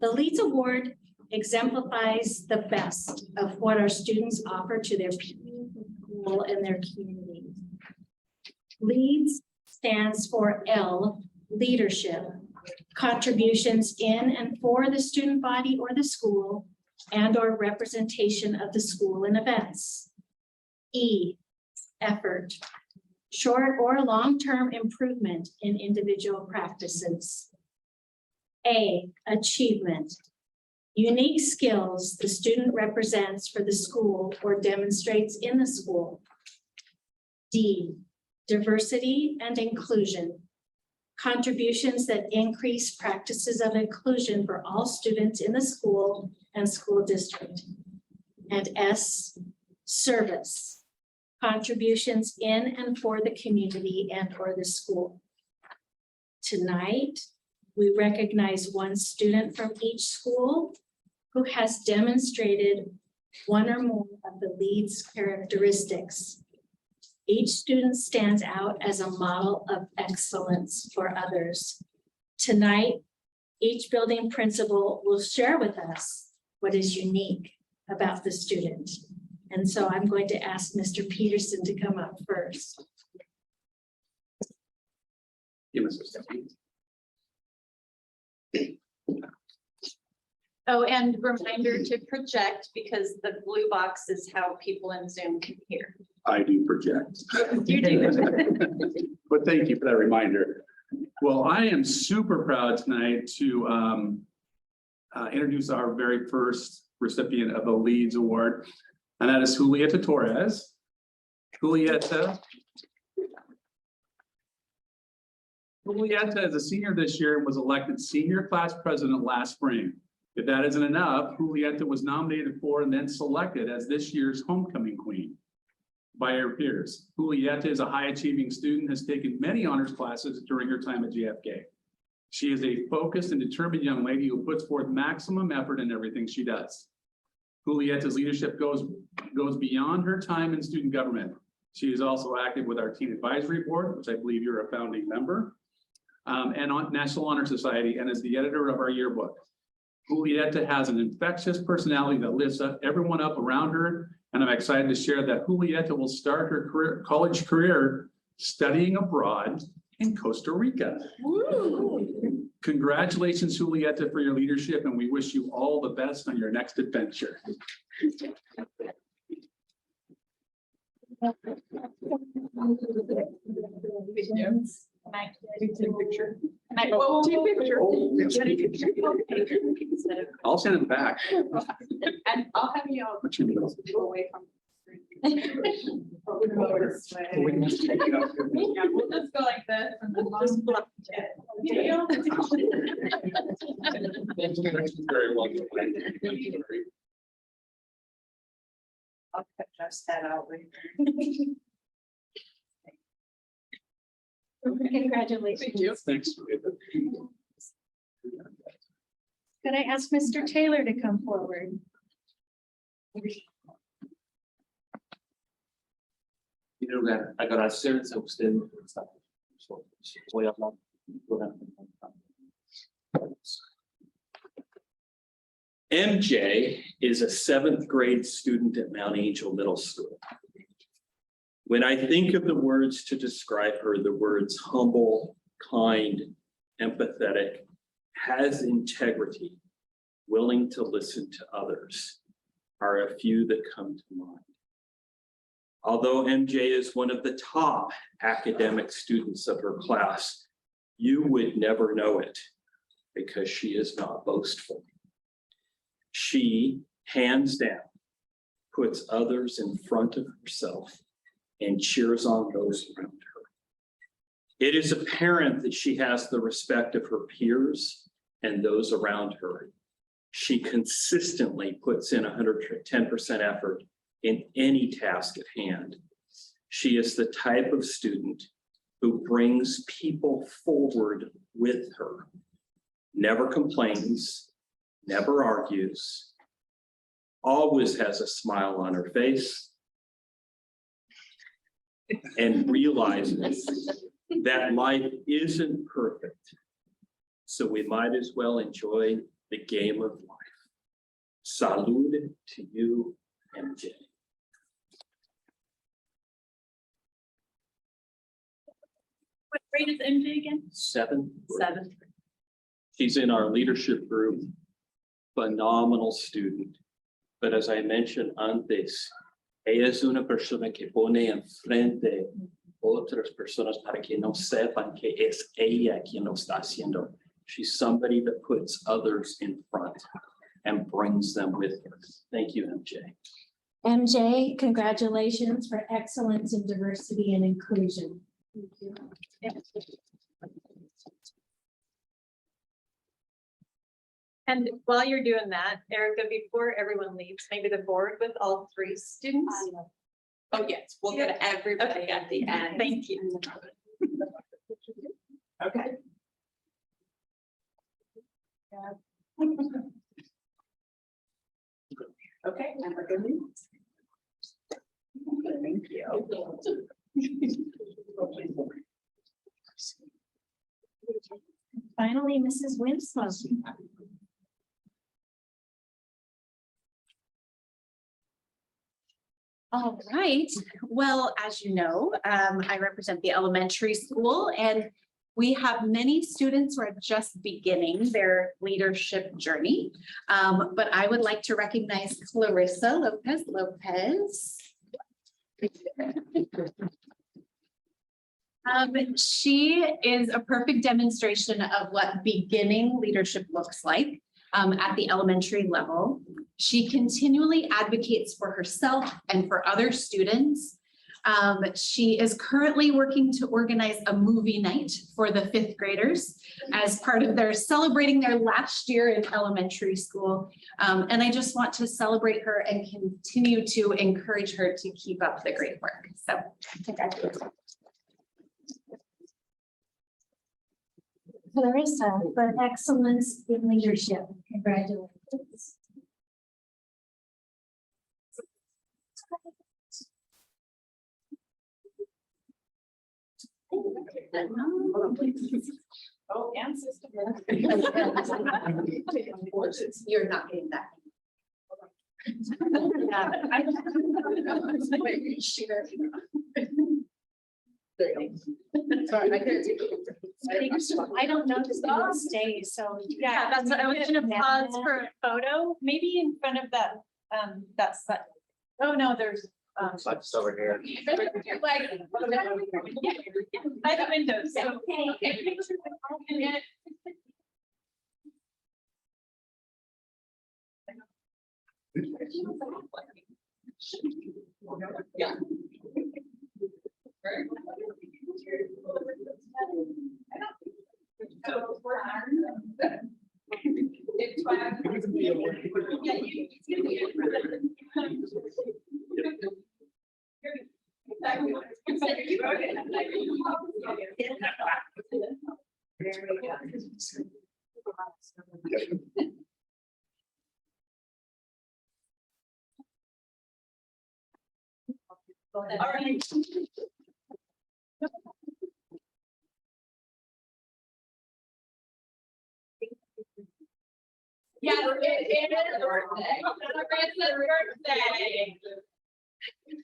The LEADS Award exemplifies the best of what our students offer to their peers, school, and their community. LEADS stands for L, leadership, contributions in and for the student body or the school, and/or representation of the school in events. E, effort, short or long-term improvement in individual practices. A, achievement, unique skills the student represents for the school or demonstrates in the school. D, diversity and inclusion, contributions that increase practices of inclusion for all students in the school and school district. And S, service, contributions in and for the community and/or the school. Tonight, we recognize one student from each school who has demonstrated one or more of the LEADS characteristics. Each student stands out as a model of excellence for others. Tonight, each building principal will share with us what is unique about the student. And so I'm going to ask Mr. Peterson to come up first. Oh, and reminder to project because the blue box is how people in Zoom can hear. I do project. You do. But thank you for that reminder. Well, I am super proud tonight to introduce our very first recipient of the LEADS Award, and that is Julieta Torres. Julieta is a senior this year and was elected senior class president last spring. If that isn't enough, Julieta was nominated for and then selected as this year's homecoming queen by her peers. Julieta is a high achieving student, has taken many honors classes during her time at JFK. She is a focused and determined young lady who puts forth maximum effort in everything she does. Julieta's leadership goes beyond her time in student government. She is also active with our Teen Advisory Board, which I believe you're a founding member, and on National Honor Society, and is the editor of our yearbook. Julieta has an infectious personality that lifts everyone up around her, and I'm excited to share that Julieta will start her college career studying abroad in Costa Rica. Woo. Congratulations, Julieta, for your leadership, and we wish you all the best on your next adventure. I'll send it back. And I'll have you all What you mean? go away from. We can just take it out. Yeah, we'll just go like this and then I'll split Very well. I'll cut just that out later. Congratulations. Thanks. Could I ask Mr. Taylor to come forward? Quiero agradecerles a ustedes por estar con nosotros. Voy a hablar durante un momento. MJ is a 7th grade student at Mount Angel Middle School. When I think of the words to describe her, the words humble, kind, empathetic, has integrity, willing to listen to others are a few that come to mind. Although MJ is one of the top academic students of her class, you would never know it because she is not boastful. She, hands down, puts others in front of herself and cheers on those around her. It is apparent that she has the respect of her peers and those around her. She consistently puts in 110% effort in any task at hand. She is the type of student who brings people forward with her, never complains, never argues, always has a smile on her face, and realizes that life isn't perfect. So we might as well enjoy the game of life. Salud to you, MJ. What grade is MJ again? Seventh. Seventh. She's in our leadership group. Phenomenal student. But as I mentioned antes, ella es una persona que pone enfrente otras personas para que no sepan que es ella quien lo está haciendo. She's somebody that puts others in front and brings them with her. Thank you, MJ. MJ, congratulations for excellence in diversity and inclusion. Thank you. And while you're doing that, Erica, before everyone leaves, maybe the board with all three students. Oh, yes, we'll get everybody Okay. at the end. Thank you. Okay. Okay, and we're good. Thank you. Finally, Mrs. Winslow. All right, well, as you know, I represent the elementary school and we have many students who are just beginning their leadership journey. But I would like to recognize Clarissa Lopez. She is a perfect demonstration of what beginning leadership looks like at the elementary level. She continually advocates for herself and for other students. She is currently working to organize a movie night for the fifth graders as part of their celebrating their last year in elementary school. And I just want to celebrate her and continue to encourage her to keep up the great work. So congratulations. Clarissa, for excellence in leadership. Congratulations. Oh, and system. You're not getting that. Sorry, I couldn't take I don't know this will stay, so. Yeah, that's what I was gonna pause for a photo, maybe in front of that, that's that. Oh, no, there's. It's over here. By the windows, so. Yeah. All right. Yes, it is her birthday. Clarissa's birthday.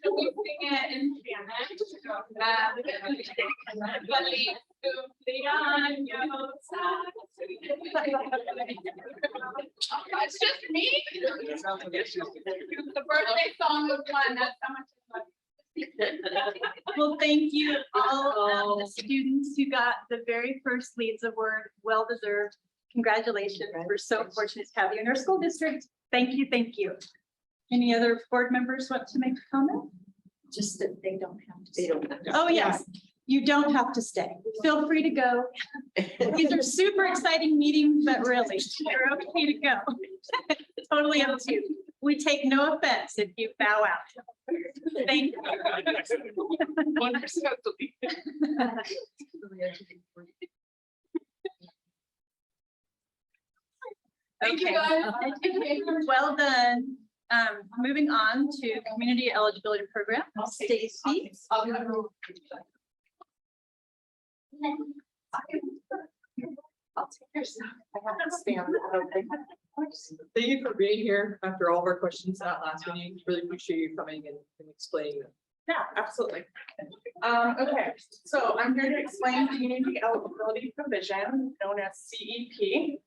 So we sing it in Spanish. Feliz cumpleaños. It's just me. The birthday song was one, that's how much. Well, thank you all of the students who got the very first Leads Award, well deserved. Congratulations. We're so fortunate to have you in our school district. Thank you, thank you. Any other board members want to make a comment? Just that they don't have to. They don't have to. Oh, yes, you don't have to stay. Feel free to go. These are super exciting meetings, but really, you're okay to go. Totally up to you. We take no offense if you bow out. Thank you. Thank you, Okay, guys. well done. Moving on to community eligibility program, Stacy. I'll take your stuff. I have to stand. I don't think. Thank you for being here after all of our questions at last meeting. Really appreciate you coming and explaining them. Yeah, absolutely. Okay, so I'm here to explain community eligibility provision known as CEP.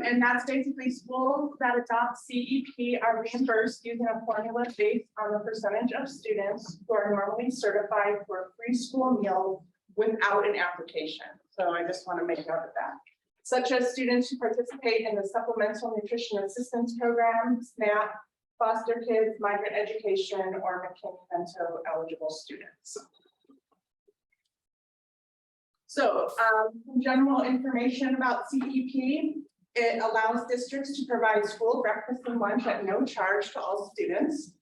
And that's basically schools that adopt CEP are reimbursed using a formula based on the percentage of students who are normally certified for free school meals without an application. So I just want to make note of that. Such as students who participate in the Supplemental Nutrition Assistance Program, SNAP, foster kids, migrant education, or McKinney-Vento eligible students. So some general information about CEP. It allows districts to provide school breakfast and lunch at no charge to all students.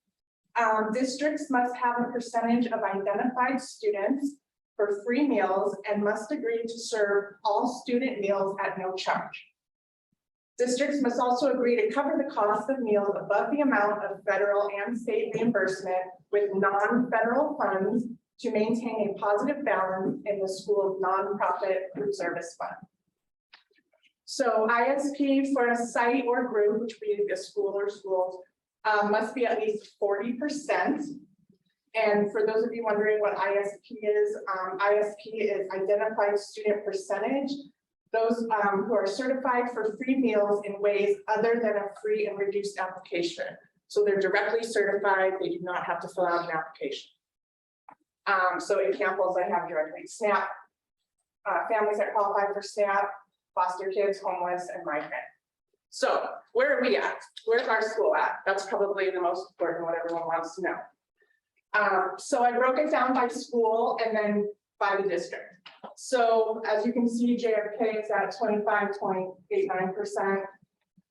Districts must have a percentage of identified students for free meals and must agree to serve all student meals at no charge. Districts must also agree to cover the cost of meals above the amount of federal and state reimbursement with non-federal funds to maintain a positive balance in the school's nonprofit food service fund. So ISP for a site or group, which would be a school or schools, must be at least 40%. And for those of you wondering what ISP is identified student percentage. Those who are certified for free meals in ways other than a free and reduced application. So they're directly certified, they do not have to fill out an application. So examples I have directly, SNAP, families that qualify for SNAP, foster kids, homeless, and migrant. So where are we at? Where's our school at? That's probably the most important, what everyone wants to know. So I broke it down by school and then by the district. So as you can see, JFK is at 25.89%.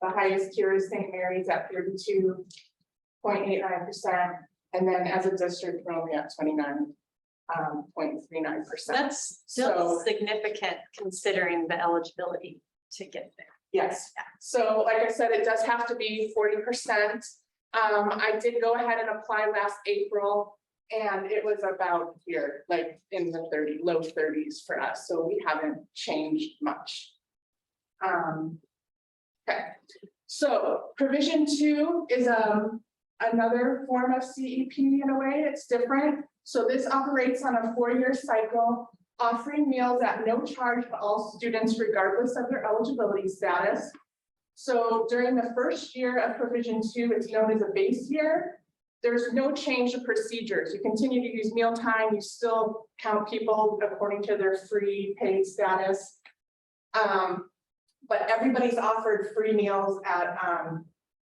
The highest tier is St. Mary's at 32.89%. And then as a district, we're only at 29.39%. That's still significant considering the eligibility to get there. Yes, so like I said, it does have to be 40%. I did go ahead and apply last April, and it was about here, like in the low 30s for us, so we haven't changed much. Okay, so provision 2 is another form of CEP in a way, it's different. So this operates on a 4-year cycle, offering meals at no charge to all students regardless of their eligibility status. So during the first year of provision 2, it's known as a base year. There's no change to procedures. You continue to use mealtime, you still count people according to their free paid status. But everybody's offered free meals at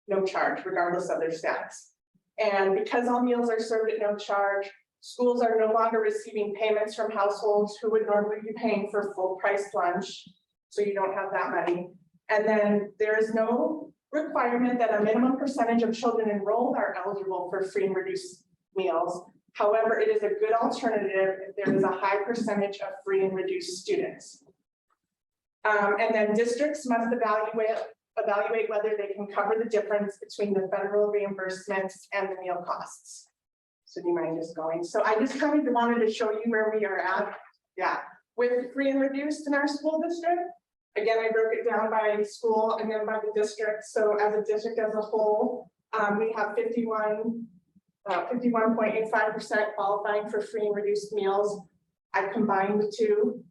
no charge, regardless of their status. And because all meals are served at no charge, schools are no longer receiving payments from households who would normally be paying for full price lunch. So you don't have that money. And then there is no requirement that a minimum percentage of children enrolled are eligible for free and reduced meals. However, it is a good alternative if there is a high percentage of free and reduced students. And then districts must evaluate whether they can cover the difference between the federal reimbursements and the meal costs. So do you mind just going? So I just kind of wanted to show you where we are at. Yeah, with free and reduced in our school district. Again, I broke it down by school and then by the district. So as a district as a whole, we have 51.85% qualifying for free and reduced meals. I combined the two.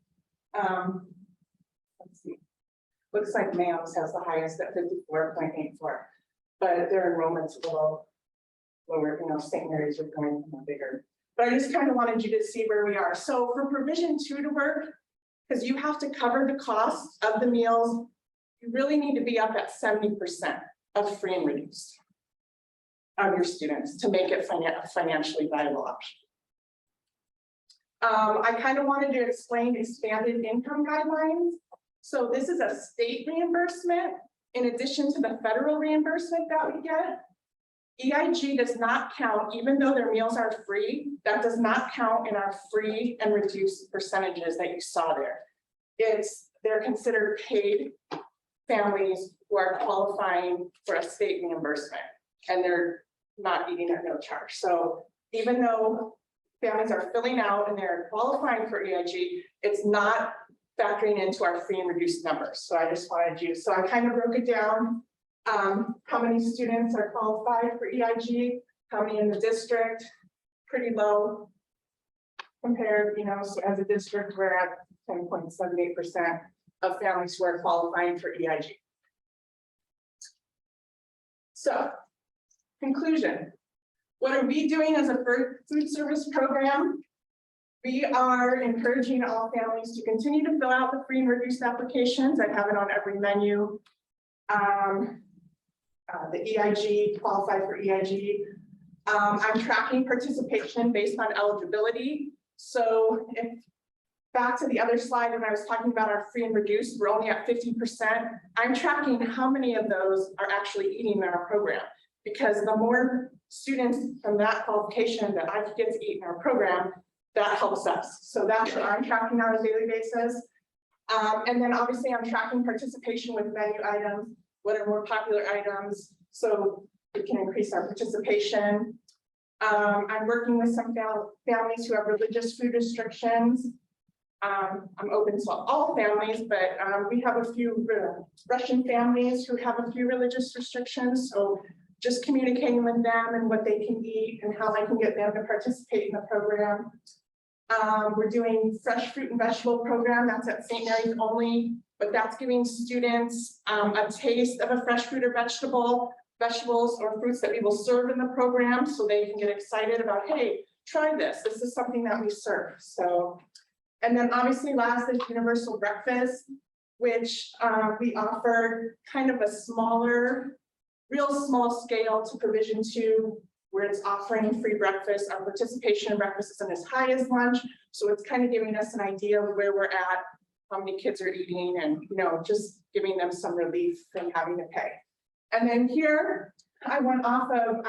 Let's see. Looks like MAMS has the highest at 54.84, but their enrollment's a little lower, St. Mary's are going bigger. But I just kind of wanted you to see where we are. So for provision 2 to work, because you have to cover the cost of the meals, you really need to be up at 70% of free and reduced of your students to make it a financially viable option. I kind of wanted to explain expanded income guidelines. So this is a state reimbursement in addition to the federal reimbursement that we get. EIG does not count, even though their meals are free, that does not count in our free and reduced percentages that you saw there. They're considered paid families who are qualifying for a state reimbursement, and they're not eating at no charge. So even though families are filling out and they're qualifying for EIG, it's not factoring into our free and reduced numbers. So I just wanted you, so I kind of broke it down. How many students are qualified for EIG, how many in the district, pretty low. Compared, you know, so as a district, we're at 10.78% of families who are qualifying for EIG. So, conclusion. What are we doing as a food service program? We are encouraging all families to continue to fill out the free and reduced applications. I have it on every menu. The EIG, qualified for EIG. I'm tracking participation based on eligibility. So if back to the other slide, when I was talking about our free and reduced, we're only at 50%. I'm tracking how many of those are actually eating in our program. Because the more students from that qualification that I get to eat in our program, that helps us. So that's what I'm tracking on a daily basis. And then obviously I'm tracking participation with menu items, what are more popular items, so we can increase our participation. I'm working with some families who have religious food restrictions. I'm open to all families, but we have a few Russian families who have a few religious restrictions. So just communicating with them and what they can eat and how I can get them to participate in the program. We're doing fresh fruit and vegetable program. That's at St. Mary's only, but that's giving students a taste of a fresh fruit or vegetables or fruits that we will serve in the program so they can get excited about, hey, try this. This is something that we serve. So, and then obviously last is universal breakfast, which we offer kind of a smaller, real small scale to provision 2, where it's offering free breakfast. Our participation in breakfast isn't as high as lunch. So it's kind of giving us an idea of where we're at, how many kids are eating, and just giving them some relief from having to pay. And then here, I went off of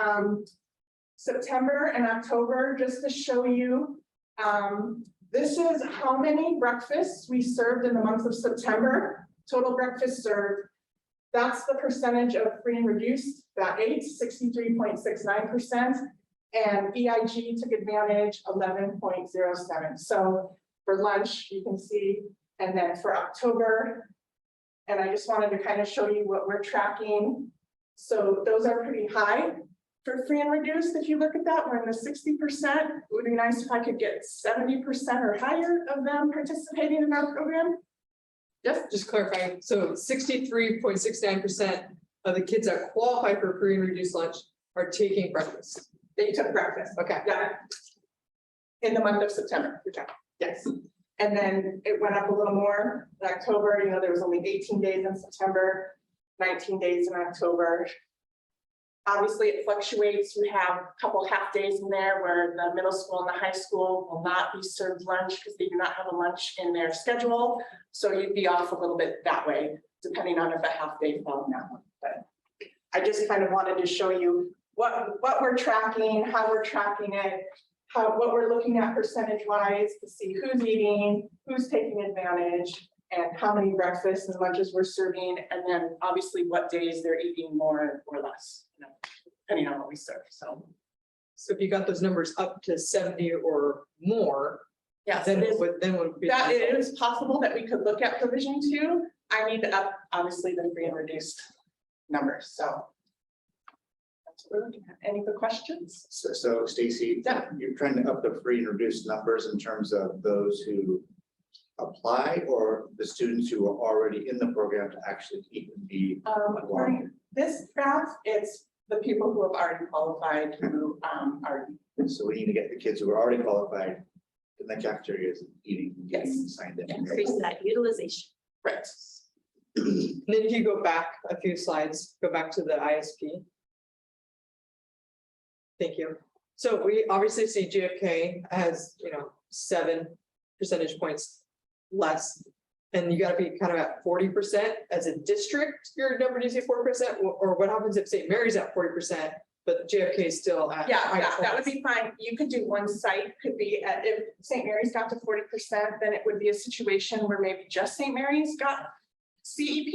September and October just to show you. This is how many breakfasts we served in the month of September. Total breakfast served. That's the percentage of free and reduced, that 63.69%. And EIG took advantage 11.07. So for lunch, you can see, and then for October, and I just wanted to kind of show you what we're tracking. So those are pretty high for free and reduced. If you look at that, we're in the 60%. It would be nice if I could get 70% or higher of them participating in our program. Yes, just clarifying. So 63.69% of the kids that qualify for free and reduced lunch are taking breakfast. They took breakfast. Okay. Yeah. In the month of September, yes. And then it went up a little more in October. There was only 18 days in September, 19 days in October. Obviously, it fluctuates. We have a couple half days in there where the middle school and the high school will not be served lunch because they do not have a lunch in their schedule. So you'd be off a little bit that way, depending on if a half day fell in that one. But I just kind of wanted to show you what we're tracking, how we're tracking it, what we're looking at percentage wise to see who's eating, who's taking advantage, and how many breakfasts and lunches we're serving, and then obviously what days they're eating more or less, depending on what we serve. So if you got those numbers up to 70 or more, yes, then it is. then would be That it is possible that we could look at provision 2. I need to up obviously the free and reduced numbers. So that's what we're looking at. Any other questions? So Stacy, Yeah. you're trying to up the free and reduced numbers in terms of those who apply or the students who are already in the program to actually even be. According this graph, it's the people who have already qualified who are. So we need to get the kids who are already qualified in the cafeteria is eating. Yes. Signed in. Increase that utilization. Right. And then if you go back a few slides, go back to the ISP. Thank you. So we obviously see JFK has, 7 percentage points less. And you gotta be kind of at 40% as a district, your number needs to be 40%, or what happens if St. Mary's at 40%, but JFK is still at. Yeah, that would be fine. You could do one site, could be at, if St. Mary's got to 40%, then it would be a situation where maybe just St. Mary's got CEP.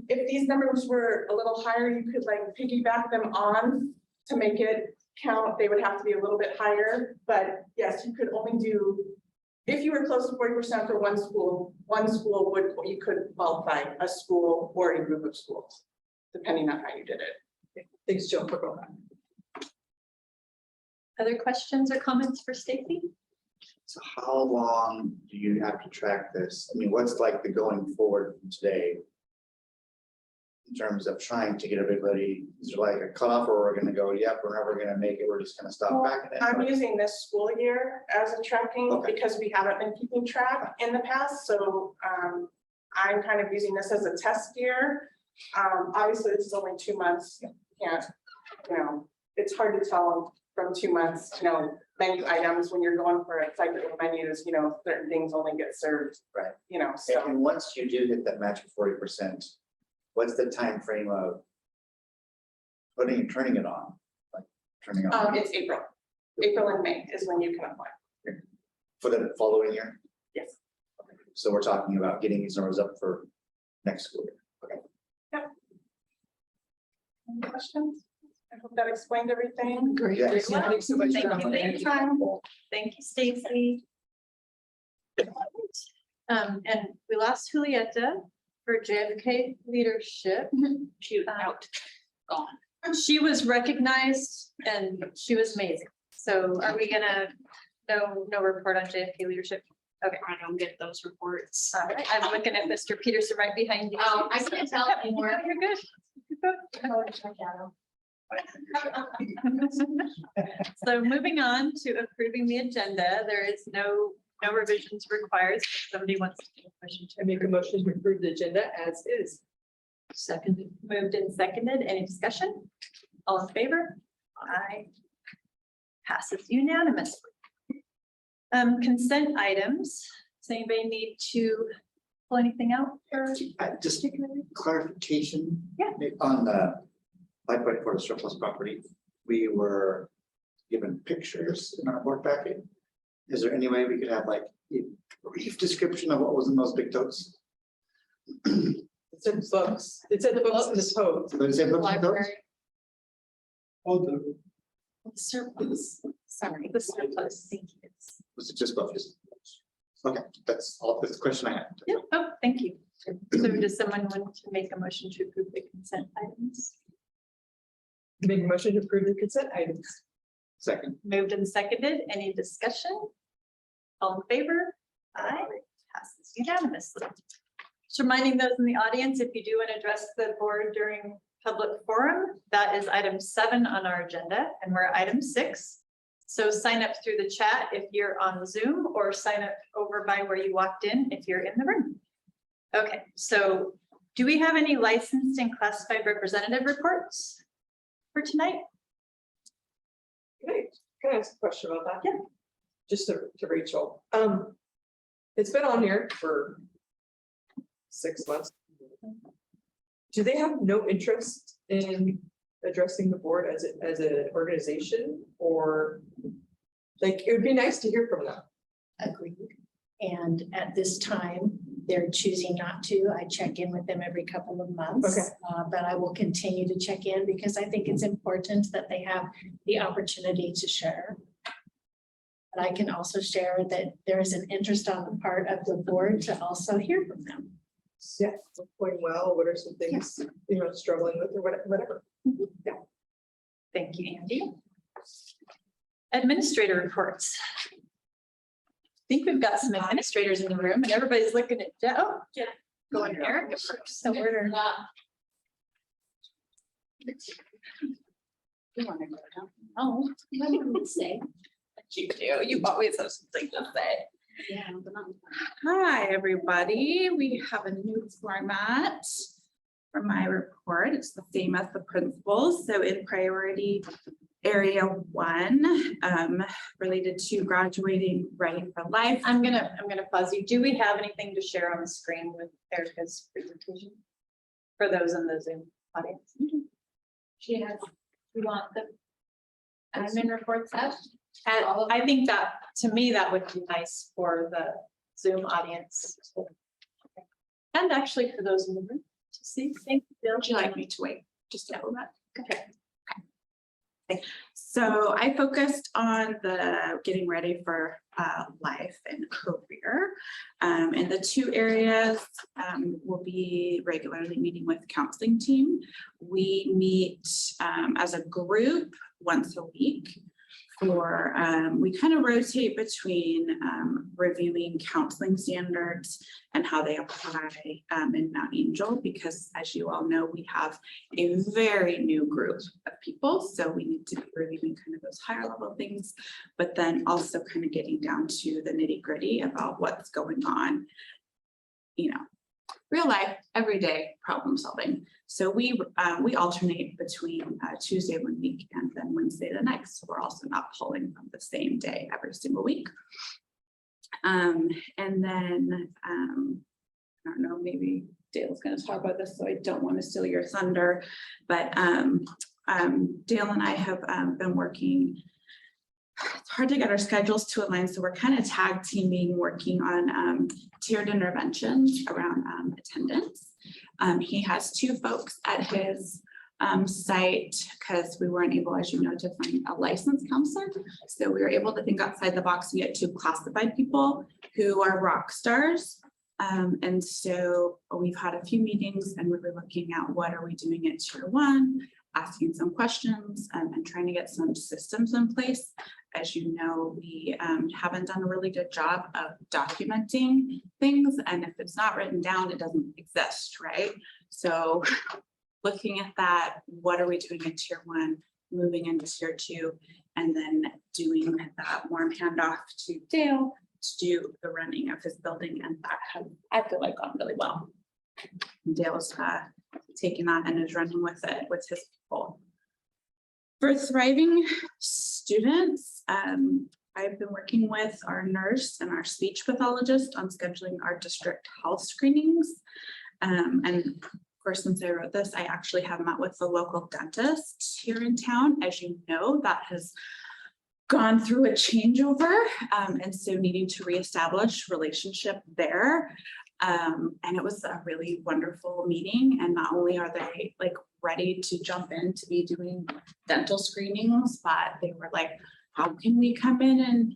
If these numbers were a little higher, you could like piggyback them on to make it count. They would have to be a little bit higher, but yes, you could only do if you were close to 40% for one school would, you could qualify a school or a group of schools, depending on how you did it. Thanks, Jill, for going on. Other questions or comments for Stacy? So how long do you have to track this? I mean, what's like the going forward from today? In terms of trying to get everybody, is there like a cutoff where we're gonna go, yep, we're never gonna make it, we're just gonna stop backing it? I'm using this school year as a tracking Okay. because we haven't been keeping track in the past, so I'm kind of using this as a test year. Obviously, this is only 2 months, can't, it's hard to tell from 2 months, menu items when you're going for a cycle of menus, certain things only get served. Right. So And once you do hit that match of 40%, what's the time frame of turning it on? Like turning on it's April. April and May is when you can apply. for the following year? Yes. So we're talking about getting these numbers up for next school year. Any questions? I hope that explained everything. Great. Yes. Yeah, thanks so much. Thank you for your time. Thank you, Stacy. And we lost Julieta for JFK leadership. Shoot, out, She was recognized and she was amazing. So are we gonna, no report on JFK leadership? Okay. I don't get those reports. All right, I'm looking at Mr. Peterson right behind you. I can't tell anymore. You're good. So moving on to approving the agenda, there is no revisions required. If somebody wants to make a motion I make a motion to approve the agenda as is. Seconded. Moved and seconded. Any discussion? All in favor? Aye. Passes unanimously. Consent items. Does anybody need to pull anything out? Or Just clarification. Yeah. On the 5.4 surplus property, we were given pictures in our board packet. Is there any way we could have like a brief description of what was in those big totes? It's in books. It's in the books in the code. Did it say books and totes? Library. Oh, the, Surplus. Sorry. the surplus? Thank you. was it just books? Okay, that's all, that's the question I had. Yeah, oh, thank you. So does someone want to make a motion to approve the consent items? Make a motion to approve the consent items. Second. Moved and seconded. Any discussion? All in favor? Aye. Passes unanimously. Just reminding those in the audience, if you do want to address the board during public forum, that is item 7 on our agenda, and we're at item 6. So sign up through the chat if you're on Zoom, or sign up over by where you walked in if you're in the room. Okay, so do we have any licensed and classified representative reports for tonight? Can I ask a question about that? Yeah. Just to Rachel. It's been on here for 6 months. Do they have no interest in addressing the board as an organization, or like, it would be nice to hear from them? Agreed. And at this time, they're choosing not to. I check in with them every couple of months. Okay. But I will continue to check in because I think it's important that they have the opportunity to share. But I can also share that there is an interest on the part of the board to also hear from them. Yeah, what's going well, what are some things, struggling with or whatever. Thank you, Andy. Administrator reports. I think we've got some administrators in the room and everybody's looking at, oh, yeah, going Erica first. So we're You want to go down? Oh, what do you say? you do, you always have something to say. Yeah, but not. Hi, everybody. We have a new format for my report. It's the same as the principals. So in priority area 1, related to graduating ready for life. I'm gonna pause you. Do we have anything to share on the screen with Erica's presentation? For those in the Zoom audience? She has, you want the admin reports up? And I think that, to me, that would be nice for the Zoom audience. And actually for those in the room to see. Thank you, Bill. Would you like me to wait just a moment? Okay. So So I focused on the getting ready for life and career. And the two areas will be regularly meeting with the counseling team. We meet as a group once a week. For we kind of rotate between reviewing counseling standards and how they apply in Mount Angel, because as you all know, we have a very new group of people. So we need to be reviewing kind of those higher level things, but then also kind of getting down to the nitty gritty about what's going on, you know, real life, everyday problem solving. So we alternate between Tuesday one week and then Wednesday the next. So we're also not pulling from the same day every single week. And then I don't know, maybe Dale's going to talk about this, so I don't want to steal your thunder. But Dale and I have been working. It's hard to get our schedules to align, so we're kind of tag teaming, working on tiered interventions around attendance. He has two folks at his site because we weren't able, as you know, to find a licensed counselor. So we were able to think outside the box and get two classified people who are rock stars. And so we've had a few meetings and we were looking at what are we doing at tier one, asking some questions and trying to get some systems in place. As you know, we haven't done a really good job of documenting things, and if it's not written down, it doesn't exist, right? So looking at that, what are we doing in tier one, moving into tier two, and then doing that warm handoff to Dale to do the running of his building, and that has, I feel like, gone really well. Dale's taking that and is running with it with his people. For thriving students, I've been working with our nurse and our speech pathologist on scheduling our district health screenings. And of course, since I wrote this, I actually have met with the local dentist here in town. As you know, that has gone through a changeover, and so needing to reestablish relationship there. And it was a really wonderful meeting. And not only are they like ready to jump in to be doing dental screenings, but they were like, how can we come in and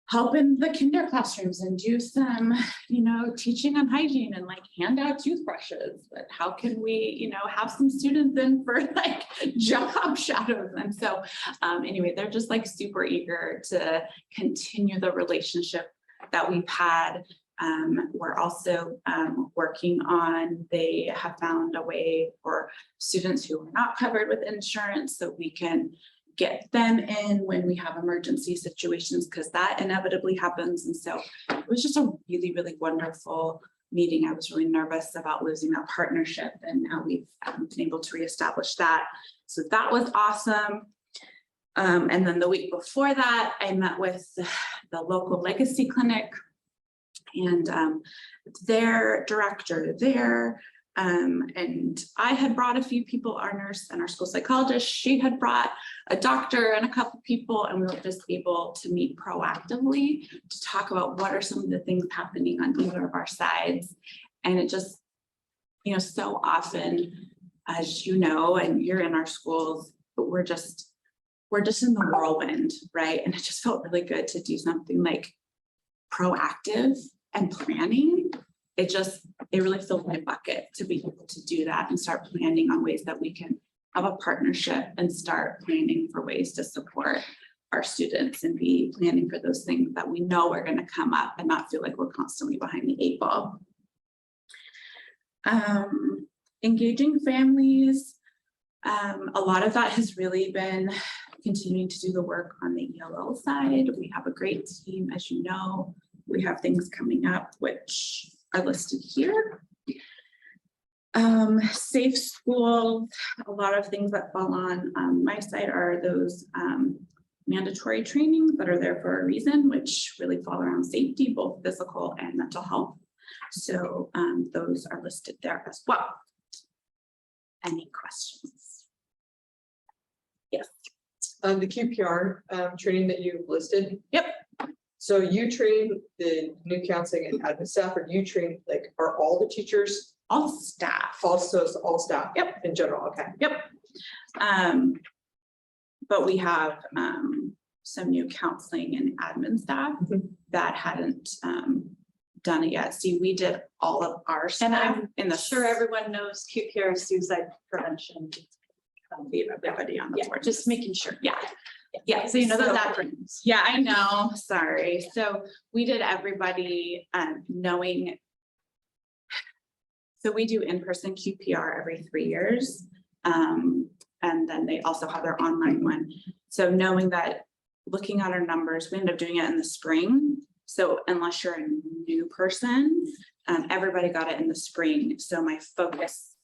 help in the kinder classrooms and do some, you know, teaching on hygiene and like hand out toothbrushes, but how can we, you know, have some students in for like job shadows? And so anyway, they're just like super eager to continue the relationship that we've had. We're also working on, they have found a way for students who are not covered with insurance so we can get them in when we have emergency situations, because that inevitably happens. And so it was just a really, really wonderful meeting. I was really nervous about losing that partnership, and now we've been able to reestablish that. So that was awesome. And then the week before that, I met with the local legacy clinic and their director there. And I had brought a few people, our nurse and our school psychologist, she had brought a doctor and a couple people, and we were just able to meet proactively to talk about what are some of the things happening on either of our sides. And it just, you know, so often, as you know, and you're in our schools, but we're just in the whirlwind, right? And it just felt really good to do something like proactive and planning. It really filled my bucket to be able to do that and start planning on ways that we can have a partnership and start planning for ways to support our students and be planning for those things that we know are going to come up and not feel like we're constantly behind the 8 ball. Engaging families. A lot of that has really been continuing to do the work on the ELL side. We have a great team, as you know. We have things coming up which are listed here. Safe schools, a lot of things that fall on my side are those mandatory trainings that are there for a reason, which really fall around safety, both physical and mental health. So those are listed there as well. Any questions? Yes. The QPR training that you listed. Yep. So you train the new counseling and admin staff, or you train, like, are all the teachers, All staff. also all staff? Yep. In general, okay. Yep. But we have some new counseling and admin staff that hadn't done it yet. See, we did all of our And stuff I'm in the. sure everyone knows QPR suicide prevention. Everybody on the Yeah, board. just making sure. Yeah. Yeah, So you know those so- acronyms. Yeah, I know, sorry. So we did everybody knowing. So we do in-person QPR every 3 years. And then they also have their online one. So knowing that, looking at our numbers, we ended up doing it in the spring. So unless you're a new person, everybody got it in the spring. So my focus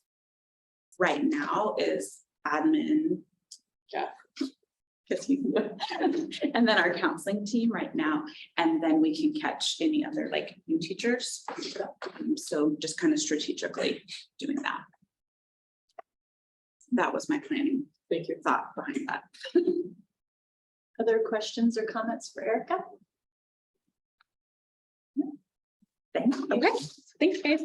right now is admin. Yeah. And then our counseling team right now, and then we can catch any other like new teachers. So just kind of strategically doing that. That was my planning Thank you. thought behind that. Other questions or comments for Erica? Thank you. Okay, thanks, guys.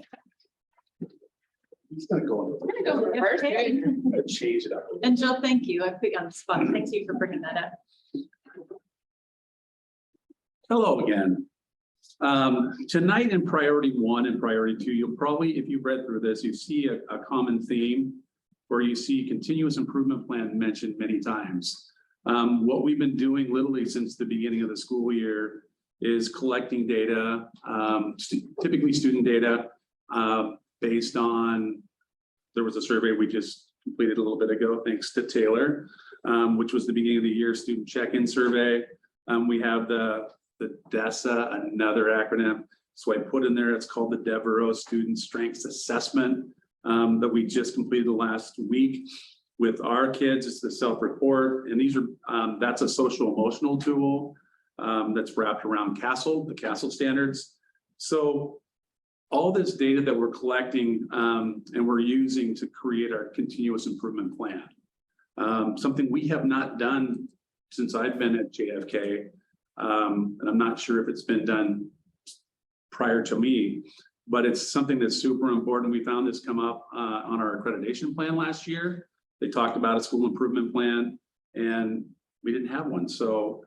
He's gonna go. I'm gonna go first. Okay. Change it up. And Jill, thank you. I put you on the spot. Thank you for bringing that up. Hello again. Tonight in priority 1 and priority 2, you'll probably, if you've read through this, you see a common theme where you see continuous improvement plan mentioned many times. What we've been doing literally since the beginning of the school year is collecting data, typically student data, based on, there was a survey we just completed a little bit ago, thanks to Taylor, which was the beginning of the year student check-in survey. We have the DESA, another acronym. So I put in there, it's called the Devereaux Student Strengths Assessment that we just completed the last week with our kids. It's the self-report, and these are that's a social emotional tool that's wrapped around the CASEL standards. So all this data that we're collecting and we're using to create our continuous improvement plan. Something we have not done since I've been at JFK, and I'm not sure if it's been done prior to me, but it's something that's super important. We found this come up on our accreditation plan last year. They talked about a school improvement plan and we didn't have one. So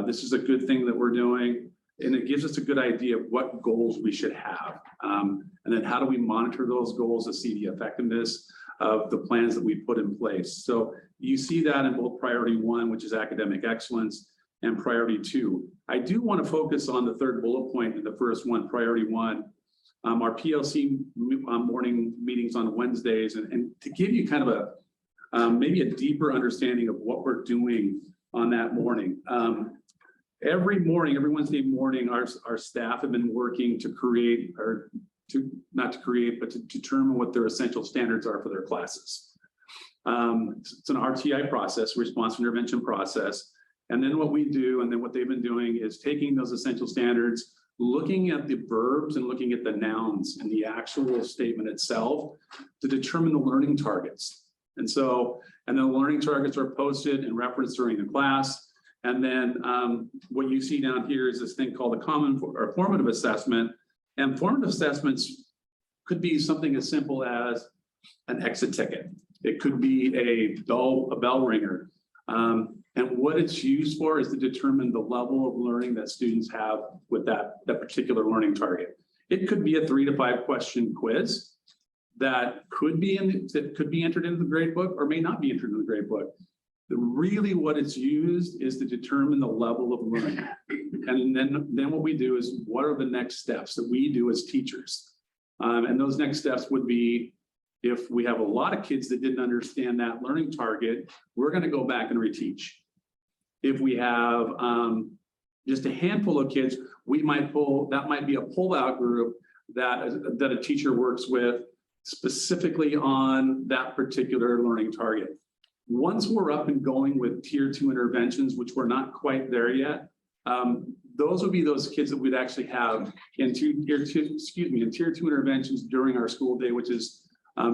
this is a good thing that we're doing. And it gives us a good idea of what goals we should have. And then how do we monitor those goals to see the effectiveness of the plans that we put in place. So you see that in both priority 1, which is academic excellence, and priority 2. I do want to focus on the third bullet point in the first one, priority 1. Our PLC morning meetings on Wednesdays, and to give you kind of a maybe a deeper understanding of what we're doing on that morning. Every morning, every Wednesday morning, our staff have been working to create, or to not to create, but to determine what their essential standards are for their classes. It's an RTI process, response intervention process. And then what we do, and then what they've been doing is taking those essential standards, looking at the verbs and looking at the nouns in the actual statement itself to determine the learning targets. And so, and the learning targets are posted and referenced during the class. And then what you see down here is this thing called a common or formative assessment. And formative assessments could be something as simple as an exit ticket. It could be a bell ringer. And what it's used for is to determine the level of learning that students have with that particular learning target. It could be a 3 to 5 question quiz that could be entered into the grade book or may not be entered in the grade book. Really what it's used is to determine the level of learning. And then what we do is, what are the next steps that we do as teachers? And those next steps would be, if we have a lot of kids that didn't understand that learning target, we're going to go back and reteach. If we have just a handful of kids, that might be a pull-out group that a teacher works with specifically on that particular learning target. Once we're up and going with tier 2 interventions, which we're not quite there yet, those would be those kids that we'd actually have in tier 2 interventions during our school day, which is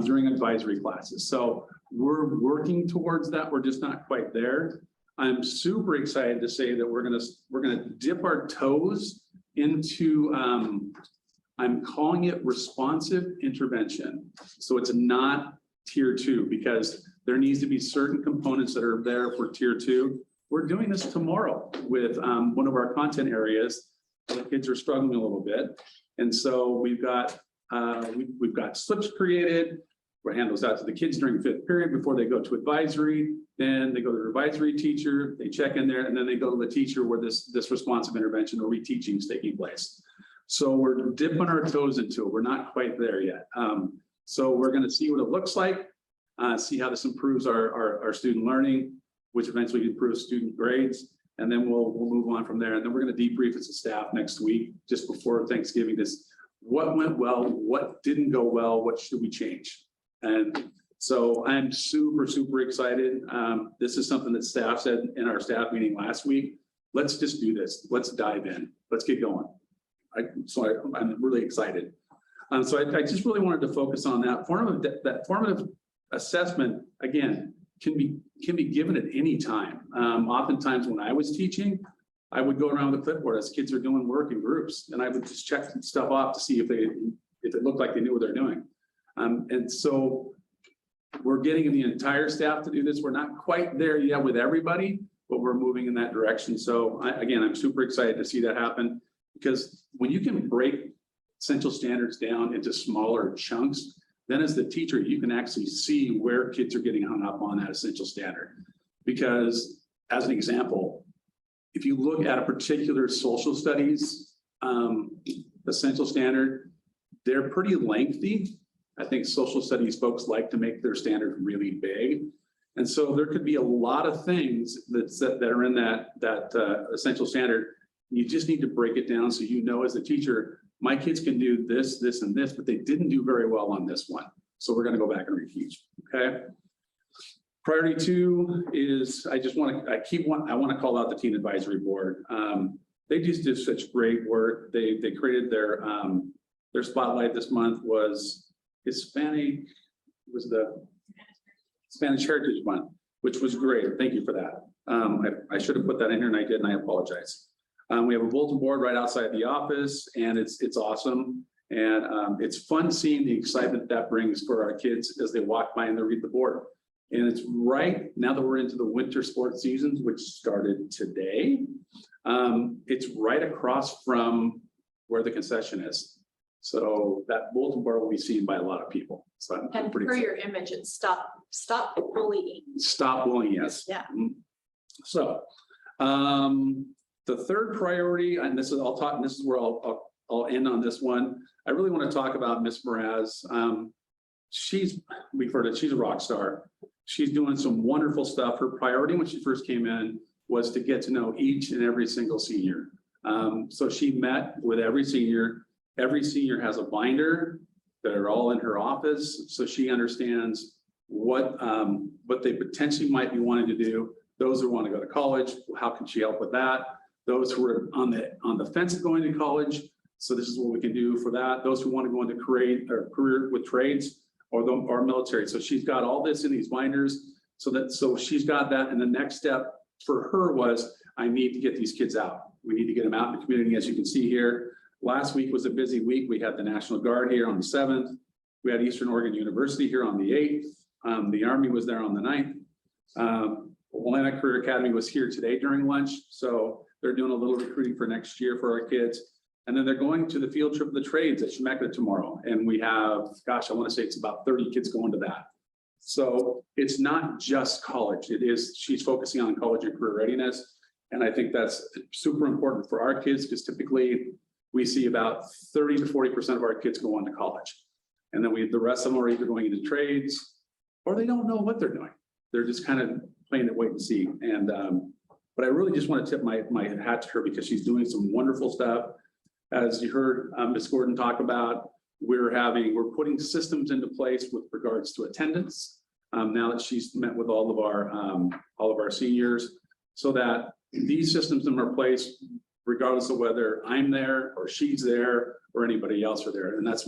during advisory classes. So we're working towards that. We're just not quite there. I'm super excited to say that we're gonna dip our toes into I'm calling it responsive intervention. So it's not tier 2, because there needs to be certain components that are there for tier 2. We're doing this tomorrow with one of our content areas. The kids are struggling a little bit. And so we've got slips created. We'll hand those out to the kids during 5th period before they go to advisory. Then they go to the advisory teacher, they check in there, and then they go to the teacher where this responsive intervention or reteaching is taking place. So we're dipping our toes into it. We're not quite there yet. So we're going to see what it looks like, see how this improves our student learning, which eventually improves student grades. And then we'll move on from there. And then we're going to debrief as a staff next week, just before Thanksgiving, what went well, what didn't go well, what should we change? And so I'm super, super excited. This is something that staff said in our staff meeting last week. Let's just do this. Let's dive in. Let's get going. I'm really excited. So I just really wanted to focus on that. Formative assessment, again, can be given at any time. Oftentimes when I was teaching, I would go around with a clipboard as kids are doing work in groups, and I would just check stuff off to see if it looked like they knew what they're doing. And so we're getting the entire staff to do this. We're not quite there yet with everybody, but we're moving in that direction. So again, I'm super excited to see that happen, because when you can break essential standards down into smaller chunks, then as the teacher, you can actually see where kids are getting hung up on that essential standard. Because as an example, if you look at a particular social studies essential standard, they're pretty lengthy. I think social studies folks like to make their standard really big. And so there could be a lot of things that are in that essential standard. You just need to break it down so you know as a teacher, my kids can do this, this, and this, but they didn't do very well on this one. So we're going to go back and reteach, okay? Priority 2 is, I want to call out the Teen Advisory Board. They just did such great work. They created their spotlight this month was Hispanic, was the Spanish Heritage Month, which was great. Thank you for that. I should have put that in here and I did, and I apologize. We have a bulletin board right outside the office, and it's awesome. And it's fun seeing the excitement that brings for our kids as they walk by and they read the board. And it's right now that we're into the winter sports seasons, which started today. It's right across from where the concession is. So that bulletin board will be seen by a lot of people. So I'm And pretty for excited. your image, it's stop bullying. Stop bullying, yes. Yeah. So, the third priority, and this is, this is where I'll end on this one. I really want to talk about Miss Mraz. We've heard it, she's a rock star. She's doing some wonderful stuff. Her priority when she first came in was to get to know each and every single senior. So she met with every senior. Every senior has a binder that are all in her office. So she understands what they potentially might be wanting to do. Those who want to go to college, how can she help with that? Those who are on the fence of going to college, so this is what we can do for that. Those who want to go into career with trades or military. So she's got all this in these binders. So she's got that. And the next step for her was, I need to get these kids out. We need to get them out in the community, as you can see here. Last week was a busy week. We had the National Guard here on the 7th. We had Eastern Oregon University here on the 8th. The Army was there on the 9th. Atlanta Career Academy was here today during lunch. So they're doing a little recruiting for next year for our kids. And then they're going to the field trip of the trades at Chemeketa tomorrow. And we have, gosh, I want to say it's about 30 kids going to that. So it's not just college. She's focusing on college and career readiness. And I think that's super important for our kids, because typically we see about 30 to 40% of our kids go on to college. And then the rest of them are either going into trades or they don't know what they're doing. They're just kind of playing it wait and see. And, but I really just want to tip my hat to her, because she's doing some wonderful stuff. As you heard Ms. Gordon talk about, we're putting systems into place with regards to attendance. Now that she's met with all of our seniors, so that these systems are in place regardless of whether I'm there or she's there or anybody else are there. And that's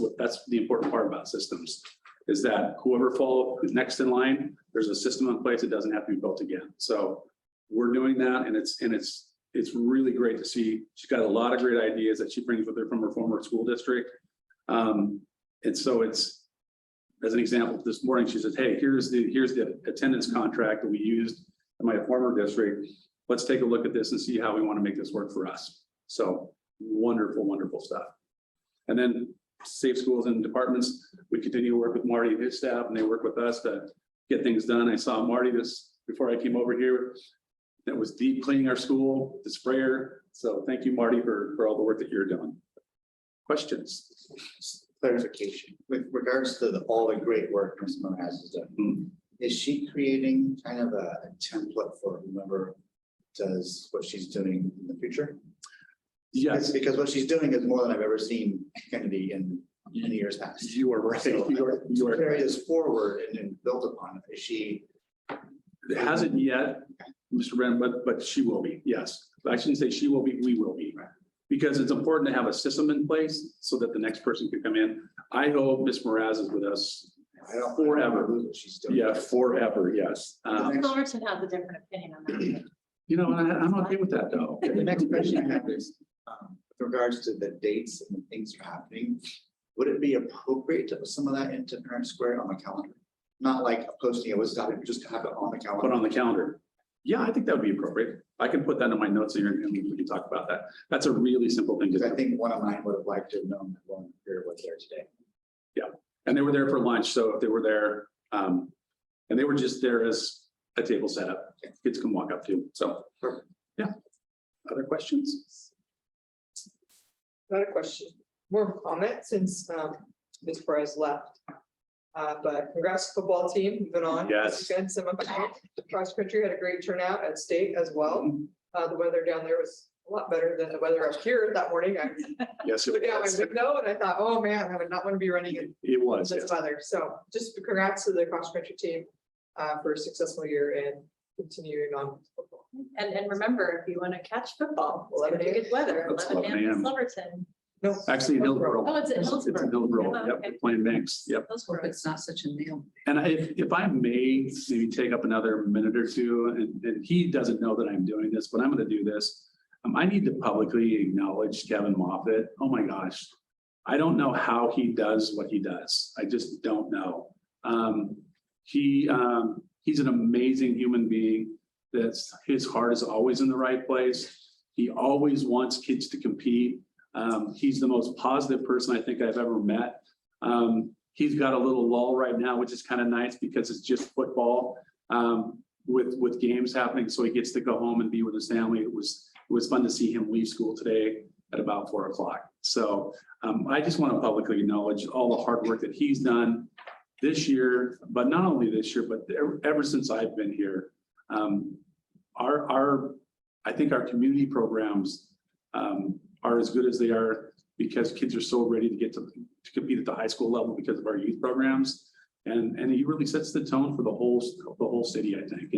the important part about systems, is that whoever follows next in line, there's a system in place. It doesn't have to be built again. So we're doing that, and it's really great to see. She's got a lot of great ideas that she brings with her from her former school district. And so as an example, this morning, she says, hey, here's the attendance contract that we used in my former district. Let's take a look at this and see how we want to make this work for us. So wonderful, wonderful stuff. And then safe schools and departments, we continue to work with Marty and his staff, and they work with us to get things done. I saw Marty before I came over here. That was deep cleaning our school, the sprayer. So thank you, Marty, for all the work that you're doing. Questions? Clarification, with regards to all the great work Ms. Moraz has done. Hmm. Is she creating kind of a template for whomever does what she's doing in the future? Yes, Because what she's doing is more than I've ever seen Kennedy in years past. you are right. So You are carry this forward and build upon it. Is she? It hasn't yet, Mr. Wren, but she will be, yes. I shouldn't say she will be, we will be. Because it's important to have a system in place so that the next person can come in. I hope Ms. Moraz is with us I don't forever. know what she's doing. Yeah, forever, yes. Silverton has a different opinion on that. You know, and I'm okay with that though. The next question I have is, with regards to the dates and the things that are happening, would it be appropriate to put some of that into Parent Square on the calendar? Not like posting it was done, just to have it on the calendar. Put on the calendar. Yeah, I think that would be appropriate. I can put that in my notes here and we can talk about that. That's a really simple thing to Because I do. think one of mine would have liked to have known that one here was there today. And they were there for lunch, so if they were there, and they were just there as a table setup, kids can walk up to, so. Yeah. Other questions? Not a question, more of a comment since Ms. Perez left. But congrats to the football team, moving on. Yes. Again, cross country had a great turnout at state as well. The weather down there was a lot better than the weather up here that morning. I Yes, looked out my it window and I thought, oh man, I would not want to be running in was. this Yes. weather. So just congrats to the cross country team for a successful year and continuing on with football. And remember, if you want to catch football, it's gonna be 11 good weather, That's 11 a.m. in 11 a.m. Silverton. No. Actually, in Hillsborough. Oh, it's in It's in Hillsborough. Hillsborough, Oh, yep, okay. Plain Banks, yep. Hillsborough. It's not such a nail. And if I may, maybe take up another minute or two, and he doesn't know that I'm doing this, but I'm gonna do this. I need to publicly acknowledge Kevin Moffitt. Oh my gosh. I don't know how he does what he does. I just don't know. He's an amazing human being. His heart is always in the right place. He always wants kids to compete. He's the most positive person I think I've ever met. He's got a little lull right now, which is kind of nice because it's just football with games happening. So he gets to go home and be with his family. It was fun to see him leave school today at about 4 o'clock. So I just want to publicly acknowledge all the hard work that he's done this year, but not only this year, but ever since I've been here. I think our community programs are as good as they are because kids are so ready to get to compete at the high school level because of our youth programs. And he really sets the tone for the whole city, I think.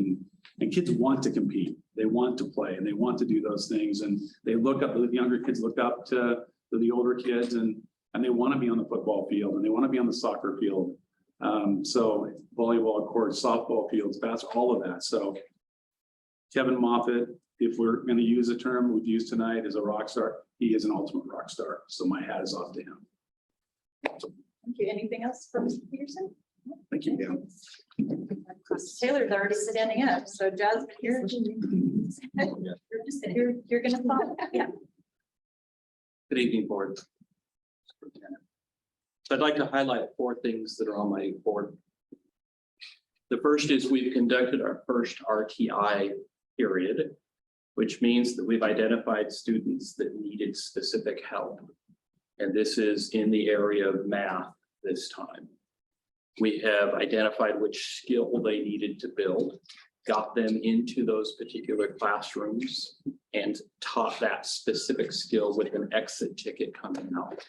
And kids want to compete. They want to play and they want to do those things. And they look up, the younger kids look up to the older kids and they want to be on the football field and they want to be on the soccer field. So volleyball courts, softball fields, basketball, all of that. So Kevin Moffitt, if we're going to use a term we've used tonight, is a rock star. He is an ultimate rock star. So my hat is off to him. Thank you. Anything else for Mr. Peterson? Thank you. Taylor's already standing up, so Jasmine, you're gonna follow. Yeah. Good evening, board. So I'd like to highlight 4 things that are on my board. The first is we've conducted our first RTI period, which means that we've identified students that needed specific help. And this is in the area of math this time. We have identified which skill they needed to build, got them into those particular classrooms, and taught that specific skill with an exit ticket coming out.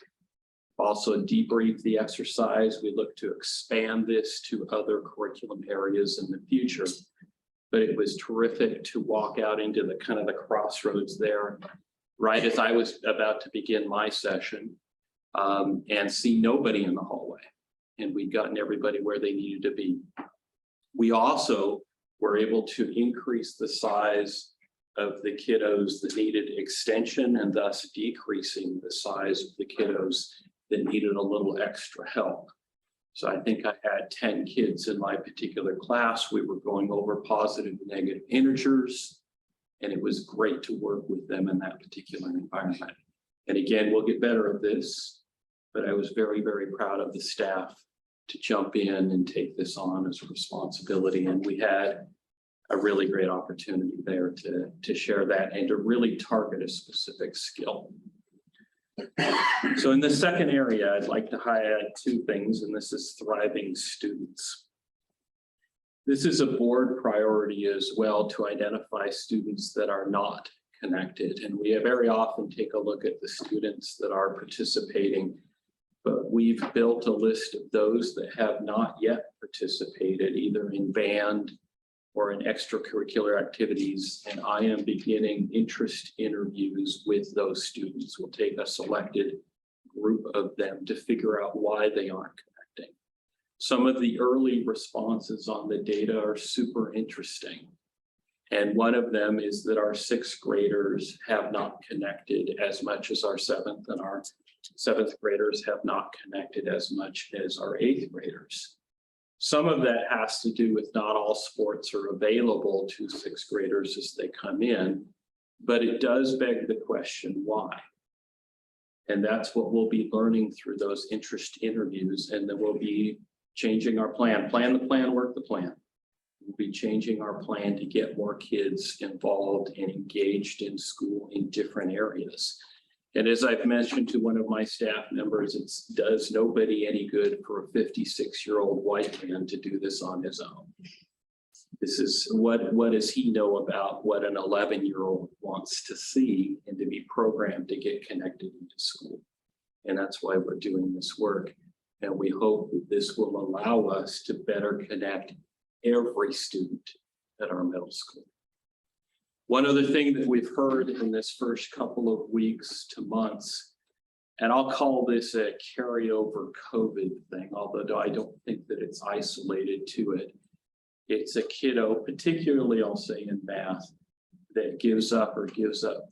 Also debriefed the exercise. We look to expand this to other curriculum areas in the future. But it was terrific to walk out into the kind of the crossroads there, right as I was about to begin my session, and see nobody in the hallway. And we'd gotten everybody where they needed to be. We also were able to increase the size of the kiddos that needed extension and thus decreasing the size of the kiddos that needed a little extra help. So I think I had 10 kids in my particular class. We were going over positive and negative integers. And it was great to work with them in that particular environment. And again, we'll get better at this, but I was very, very proud of the staff to jump in and take this on as a responsibility. And we had a really great opportunity there to share that and to really target a specific skill. So in the second area, I'd like to highlight two things, and this is thriving students. This is a board priority as well to identify students that are not connected. And we very often take a look at the students that are participating, but we've built a list of those that have not yet participated either in band or in extracurricular activities. And I am beginning interest interviews with those students. We'll take a selected group of them to figure out why they aren't connecting. Some of the early responses on the data are super interesting. And one of them is that our sixth graders have not connected as much as our seventh, and our seventh graders have not connected as much as our eighth graders. Some of that has to do with not all sports are available to sixth graders as they come in, but it does beg the question, why? And that's what we'll be learning through those interest interviews, and then we'll be changing our plan. Plan the plan, work the plan. We'll be changing our plan to get more kids involved and engaged in school in different areas. And as I've mentioned to one of my staff members, it does nobody any good for a 56-year-old white man to do this on his own. This is what does he know about what an 11-year-old wants to see and to be programmed to get connected into school. And that's why we're doing this work. And we hope that this will allow us to better connect every student at our middle school. One other thing that we've heard in this first couple of weeks to months, and I'll call this a carryover COVID thing, although I don't think that it's isolated to it. It's a kiddo, particularly I'll say in math, that gives up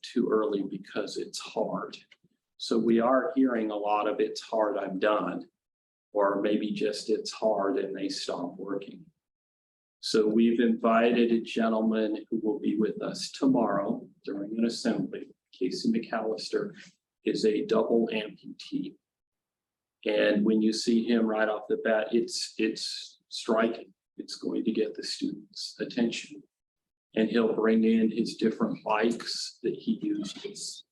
too early because it's hard. So we are hearing a lot of it's hard, I'm done, or maybe just it's hard and they stop working. So we've invited a gentleman who will be with us tomorrow during an assembly. Casey McAllister is a double amputee. And when you see him right off the bat, it's striking. It's going to get the students' attention. And he'll bring in his different bikes that he uses.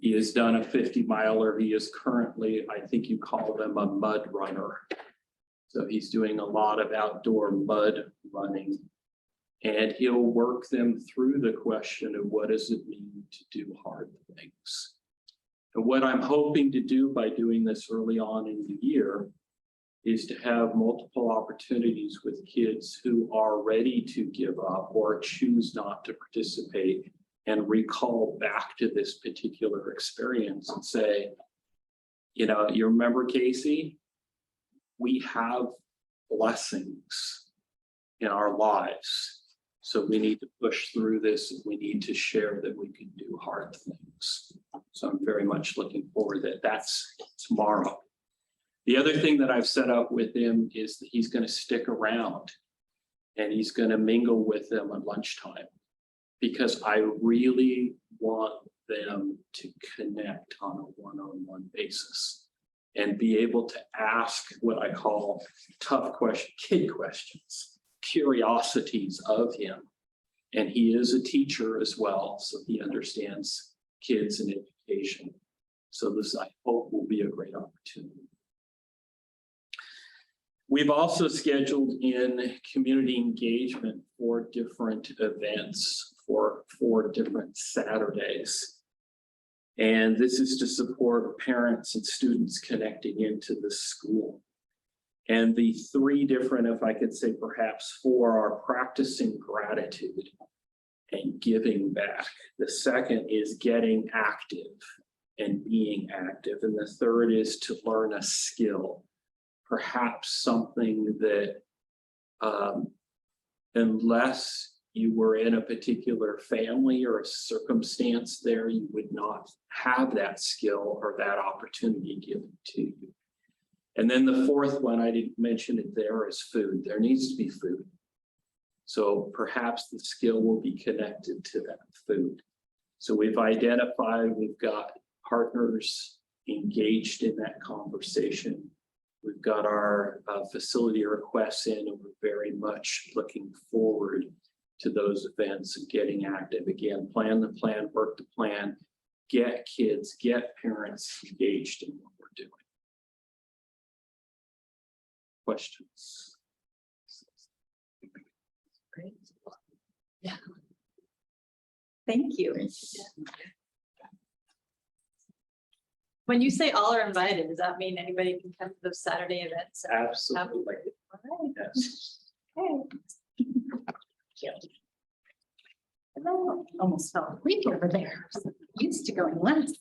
He has done a 50-miler. He is currently, I think you call them a mud runner. So he's doing a lot of outdoor mud running, and he'll work them through the question of what does it mean to do hard things. And what I'm hoping to do by doing this early on in the year is to have multiple opportunities with kids who are ready to give up or choose not to participate and recall back to this particular experience and say, you know, you remember Casey? We have blessings in our lives. So we need to push through this, and we need to share that we can do hard things. So I'm very much looking forward that that's tomorrow. The other thing that I've set up with him is that he's going to stick around and he's going to mingle with them at lunchtime, because I really want them to connect on a one-on-one basis and be able to ask what I call tough kid questions, curiosities of him. And he is a teacher as well, so he understands kids and education. So this, I hope, will be a great opportunity. We've also scheduled in community engagement for different events for 4 different Saturdays. And this is to support parents and students connecting into the school. And the 3 different, if I could say perhaps 4, are practicing gratitude and giving back. The second is getting active and being active. And the third is to learn a skill, perhaps something that unless you were in a particular family or a circumstance there, you would not have that skill or that opportunity given to you. And then the fourth one, I didn't mention it there, is food. There needs to be food. So perhaps the skill will be connected to that food. So we've identified, we've got partners engaged in that conversation. We've got our facility requests in, and we're very much looking forward to those events and getting active again. Plan the plan, work the plan, get kids, get parents engaged in what we're doing. Questions? Great. Yeah. Thank you. When you say all are invited, does that mean anybody can come to those Saturday events? Absolutely. All right. Yes. Almost fell asleep over there. So used to going last.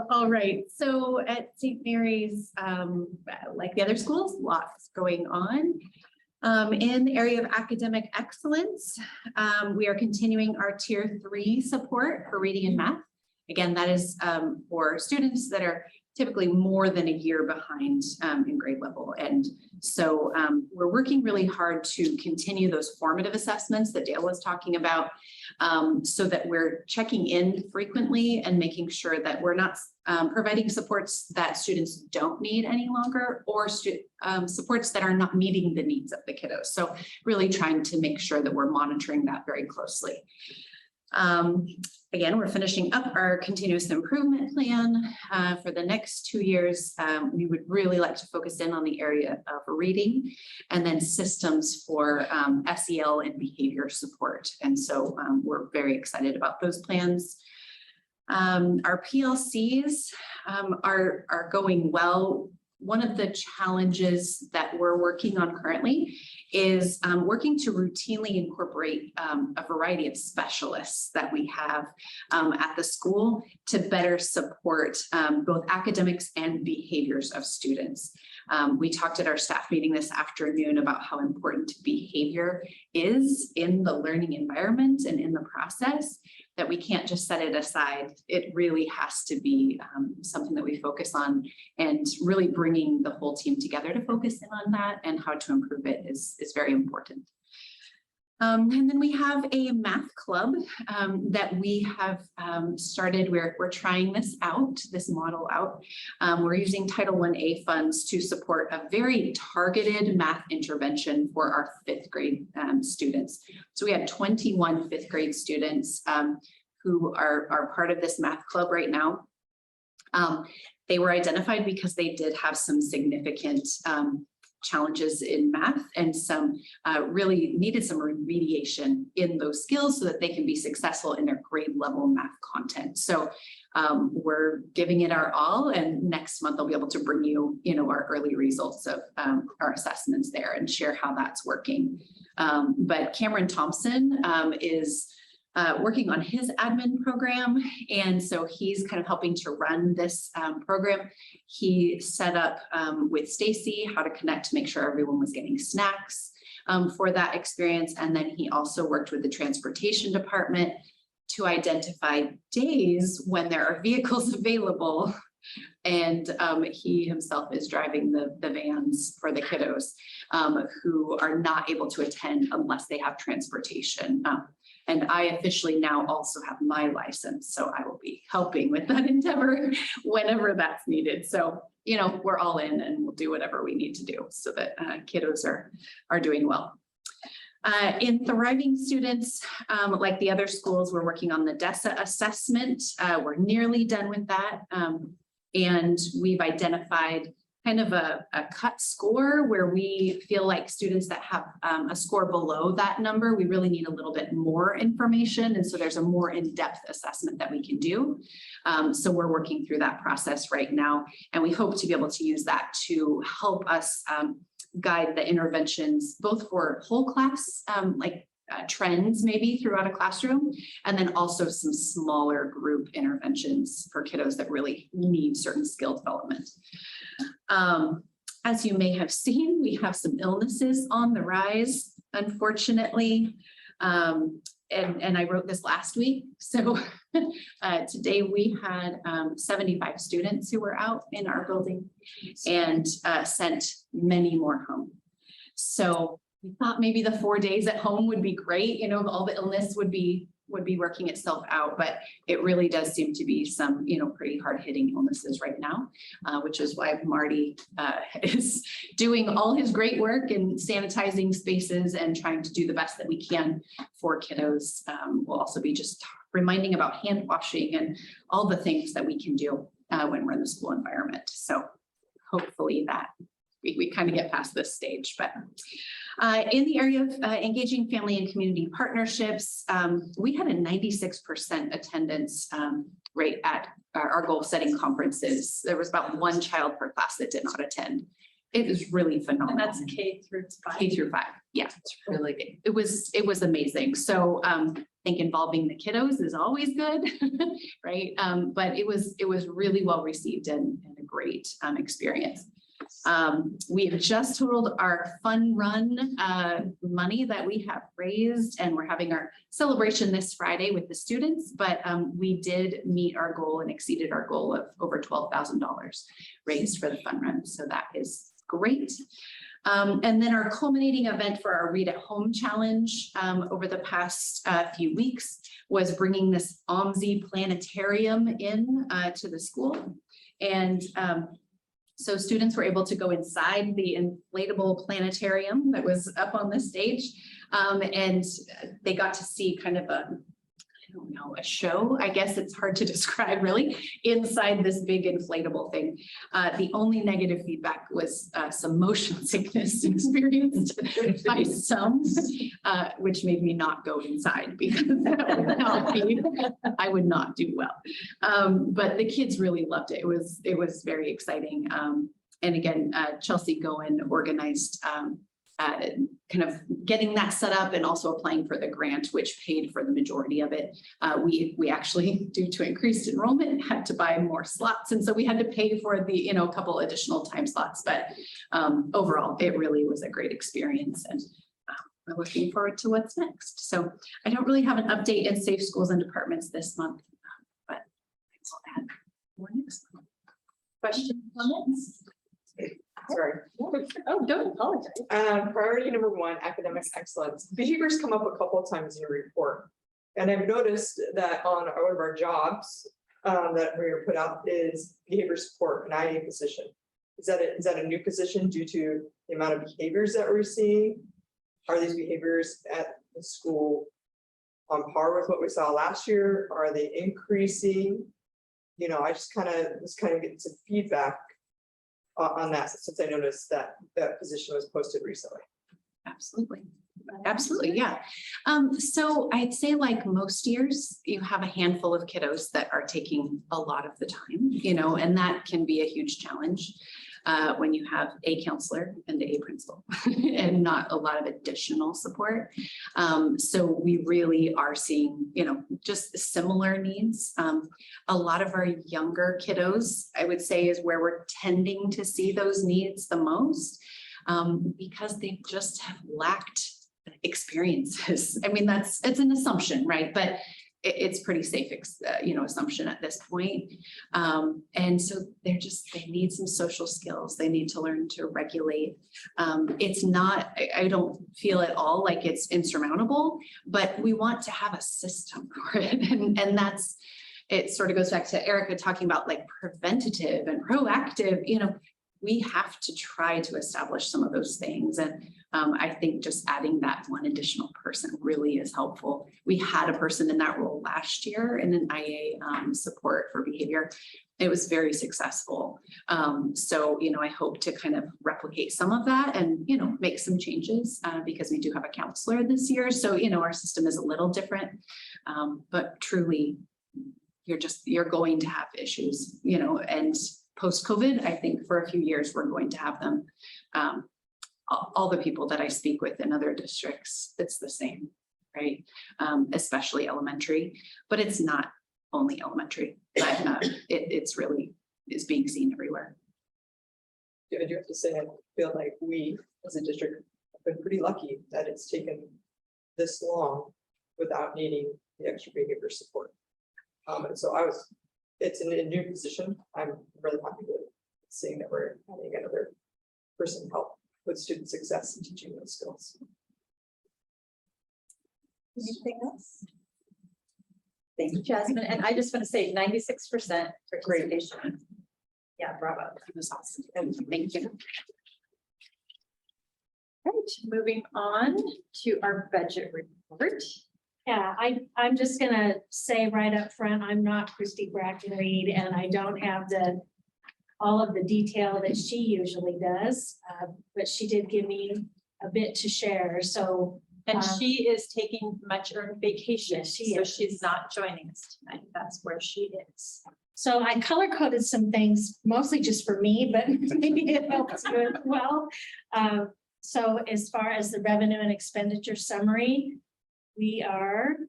All right, so at St. Mary's, like the other schools, lots going on. In the area of academic excellence, we are continuing our Tier 3 support for reading and math. Again, that is for students that are typically more than a year behind in grade level. And so we're working really hard to continue those formative assessments that Dale was talking about, so that we're checking in frequently and making sure that we're not providing supports that students don't need any longer, or supports that are not meeting the needs of the kiddos. So really trying to make sure that we're monitoring that very closely. Again, we're finishing up our continuous improvement plan for the next 2 years. We would really like to focus in on the area of reading, and then systems for SEL and behavior support. And so we're very excited about those plans. Our PLCs are going well. One of the challenges that we're working on currently is working to routinely incorporate a variety of specialists that we have at the school to better support both academics and behaviors of students. We talked at our staff meeting this afternoon about how important behavior is in the learning environment and in the process, that we can't just set it aside. It really has to be something that we focus on, and really bringing the whole team together to focus in on that and how to improve it is very important. And then we have a math club that we have started. We're trying this model out. We're using Title 1A funds to support a very targeted math intervention for our 5th grade students. So we have 21 5th grade students who are part of this math club right now. They were identified because they did have some significant challenges in math, and some really needed some remediation in those skills so that they can be successful in their grade level math content. So we're giving it our all, and next month I'll be able to bring you, our early results of our assessments there and share how that's working. But Cameron Thompson is working on his admin program. And so he's kind of helping to run this program. He set up with Stacy how to connect to make sure everyone was getting snacks for that experience. And then he also worked with the transportation department to identify days when there are vehicles available. And he himself is driving the vans for the kiddos who are not able to attend unless they have transportation. And I officially now also have my license, so I will be helping with that endeavor whenever that's needed. So, we're all in, and we'll do whatever we need to do so that kiddos are doing well. In Thriving Students, like the other schools, we're working on the DESA assessment. We're nearly done with that. And we've identified kind of a cut score where we feel like students that have a score below that number, we really need a little bit more information. And so there's a more in-depth assessment that we can do. So we're working through that process right now. And we hope to be able to use that to help us guide the interventions, both for whole class, trends maybe throughout a classroom, and then also some smaller group interventions for kiddos that really need certain skill development. As you may have seen, we have some illnesses on the rise, unfortunately. and I wrote this last week, so today we had 75 students who were out in our building and sent many more home. So we thought maybe the 4 days at home would be great, you know, all the illness would be working itself out, but it really does seem to be some, you know, pretty hard hitting illnesses right now, which is why Marty is doing all his great work in sanitizing spaces and trying to do the best that we can for kiddos. We'll also be just reminding about hand washing and all the things that we can do when we're in the school environment. So hopefully that we kind of get past this stage, but in the area of engaging family and community partnerships, we had a 96% attendance rate at our goal setting conferences. There was about 1 child per class that did not attend. It is really phenomenal. And that's K through 5. K through 5. Yeah, it's really, it was amazing. So I think involving the kiddos is always good, right? But it was really well received and a great experience. We have just totaled our fun run money that we have raised, and we're having our celebration this Friday with the students, but we did meet our goal and exceeded our goal of over $12,000 raised for the fun run. So that is great. And then our culminating event for our Read at Home challenge over the past few weeks was bringing this OMSI planetarium in to the school. And so students were able to go inside the inflatable planetarium that was up on the stage. And they got to see kind of a show, I guess it's hard to describe really, inside this big inflatable thing. The only negative feedback was some motion sickness experienced by some, which made me not go inside because that would not be, I would not do well. But the kids really loved it. It was very exciting. And again, Chelsea Goen organized kind of getting that set up and also applying for the grant, which paid for the majority of it. We actually, due to increased enrollment, had to buy more slots. And so we had to pay for the, you know, a couple additional time slots, but overall, it really was a great experience. And we're looking forward to what's next. So I don't really have an update in Safe Schools and Departments this month, but I'll add more next month. Questions, comments? Sorry. Oh, don't apologize. Priority number 1, academic excellence. Behaviors come up a couple of times in your report. And I've noticed that on one of our jobs that we were put out is behavior support, an IA position. Is that a new position due to the amount of behaviors that we're seeing? Are these behaviors at the school on par with what we saw last year? Are they increasing? You know, I just kind of get some feedback on that, since I noticed that that position was posted recently. Absolutely. Absolutely, yeah. So I'd say like most years, you have a handful of kiddos that are taking a lot of the time, you know, and that can be a huge challenge when you have a counselor and a principal and not a lot of additional support. So we really are seeing, you know, just similar needs. A lot of our younger kiddos, I would say, is where we're tending to see those needs the most because they just have lacked experiences. I mean, it's an assumption, right? But it's pretty safe, you know, assumption at this point. And so they need some social skills. They need to learn to regulate. It's not, I don't feel at all like it's insurmountable, but we want to have a system for it. And it sort of goes back to Erica talking about like preventative and proactive, you know, we have to try to establish some of those things. And I think just adding that one additional person really is helpful. We had a person in that role last year in an IA support for behavior. It was very successful. So, you know, I hope to kind of replicate some of that and, you know, make some changes because we do have a counselor this year. So, you know, our system is a little different, but truly you're going to have issues, you know, and post-COVID, I think for a few years, we're going to have them. All the people that I speak with in other districts, it's the same, right? Especially elementary, but it's not only elementary, but it's really is being seen everywhere. I do have to say, I feel like we as a district have been pretty lucky that it's taken this long without needing the extra behavior support. And so it's a new position. I'm really happy with seeing that we're having another person help with student success and teaching those skills. Anything else? Thank you, Jasmine. And I just want to say 96% participation. Yeah, bravo. That was awesome. And Thank you. Right, moving on to our budget report. Yeah, I'm just gonna say right up front, I'm not Christy Bracken Reed, and I don't have all of the detail that she usually does, but she did give me a bit to share, so. And she is taking much earned vacation, Yes, she so is. she's not joining us tonight. That's where she is. So I color coded some things, mostly just for me, but maybe it helps you as well. So as far as the revenue and expenditure summary, we are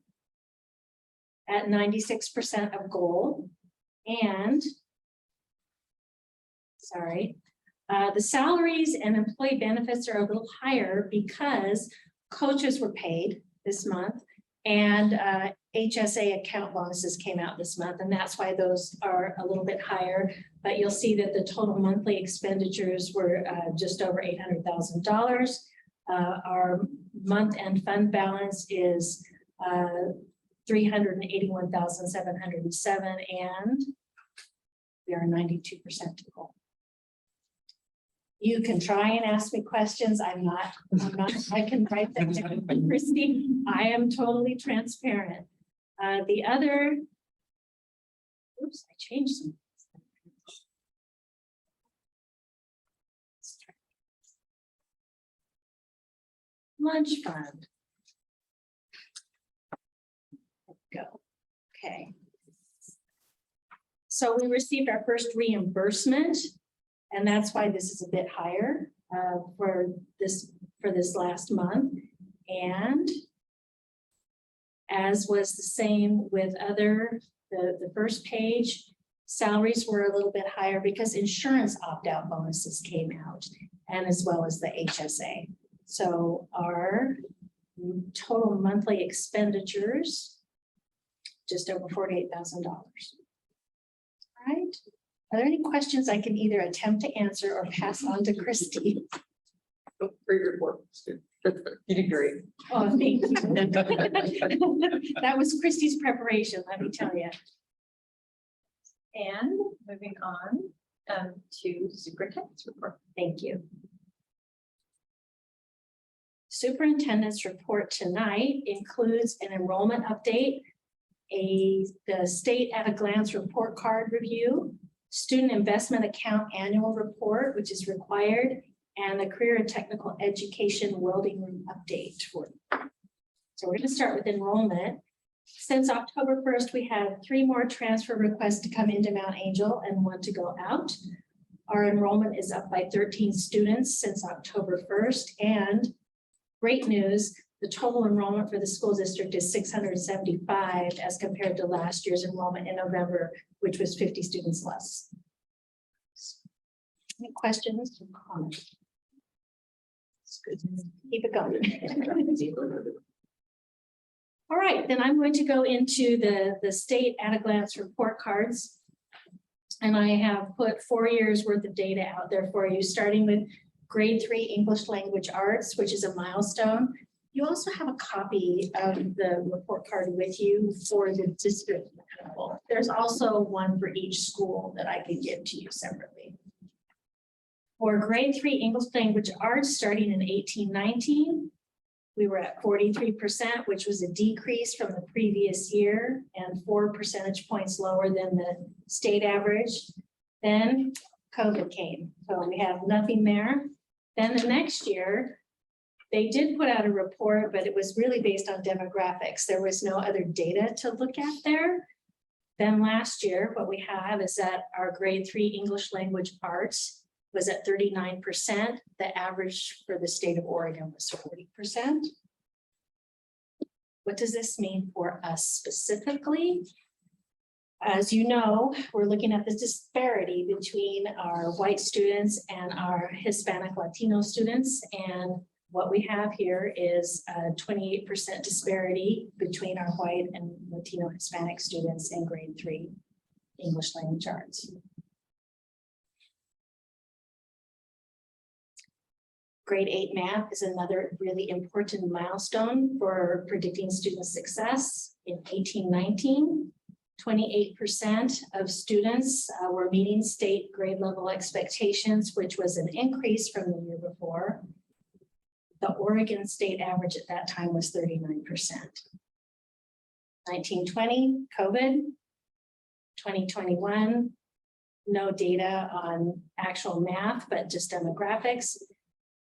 at 96% of goal, and the salaries and employee benefits are a little higher because coaches were paid this month, and HSA account bonuses came out this month, and that's why those are a little bit higher. But you'll see that the total monthly expenditures were just over $800,000. Our month-end fund balance is $381,707, and we are 92% to goal. You can try and ask me questions. I'm not, I can write them down, but Christy, I am totally transparent. The other, oops, I changed some. Lunch fund. Go, okay. So we received our first reimbursement, and that's why this is a bit higher for this last month. And as was the same with the first page, salaries were a little bit higher because insurance opt-out bonuses came out, and as well as the HSA. So our total monthly expenditures, just over $48,000. All right. Are there any questions I can either attempt to answer or pass on to Christy? oh, great report. You did great. Oh, thank you. That was Christy's preparation, let me tell you. And moving on to superintendent's report. Thank you. Superintendent's report tonight includes an enrollment update, the state at a glance report card review, student investment account annual report, which is required, and the career and technical education welding room update. So we're going to start with enrollment. Since October 1st, we had 3 more transfer requests to come into Mount Angel and 1 to go out. Our enrollment is up by 13 students since October 1st, and great news, the total enrollment for the school district is 675 as compared to last year's enrollment in November, which was 50 students less. Any questions or comments? Keep it going. All right, then I'm going to go into the state at a glance report cards. And I have put 4 years worth of data out there for you, starting with grade 3 English language arts, which is a milestone. You also have a copy of the report card with you for the district level. There's also one for each school that I could give to you separately. For grade 3 English language arts, starting in 1819, we were at 43%, which was a decrease from the previous year and 4 percentage points lower than the state average. Then COVID came, so we have nothing there. Then the next year, they did put out a report, but it was really based on demographics. There was no other data to look at there. Then last year, what we have is that our grade 3 English language arts was at 39%. The average for the state of Oregon was 40%. What does this mean for us specifically? As you know, we're looking at the disparity between our white students and our Hispanic Latino students. And what we have here is a 28% disparity between our white and Latino Hispanic students in grade 3 English language arts. Grade 8 math is another really important milestone for predicting student success. In 1819, 28% of students were meeting state grade level expectations, which was an increase from the year before. The Oregon state average at that time was 39%. 1920, COVID. 2021, no data on actual math, but just demographics.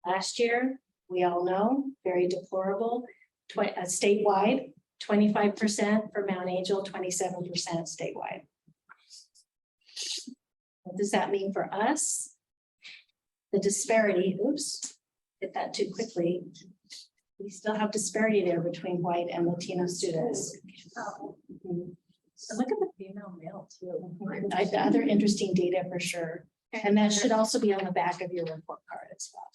Last year, we all know, very deplorable, statewide, 25% for Mount Angel, 27% statewide. What does that mean for us? The disparity, oops, hit that too quickly. We still have disparity there between white and Latino students. Mhm. And look at the female male too. Other interesting data for sure. And that should also be on the back of your report card as well.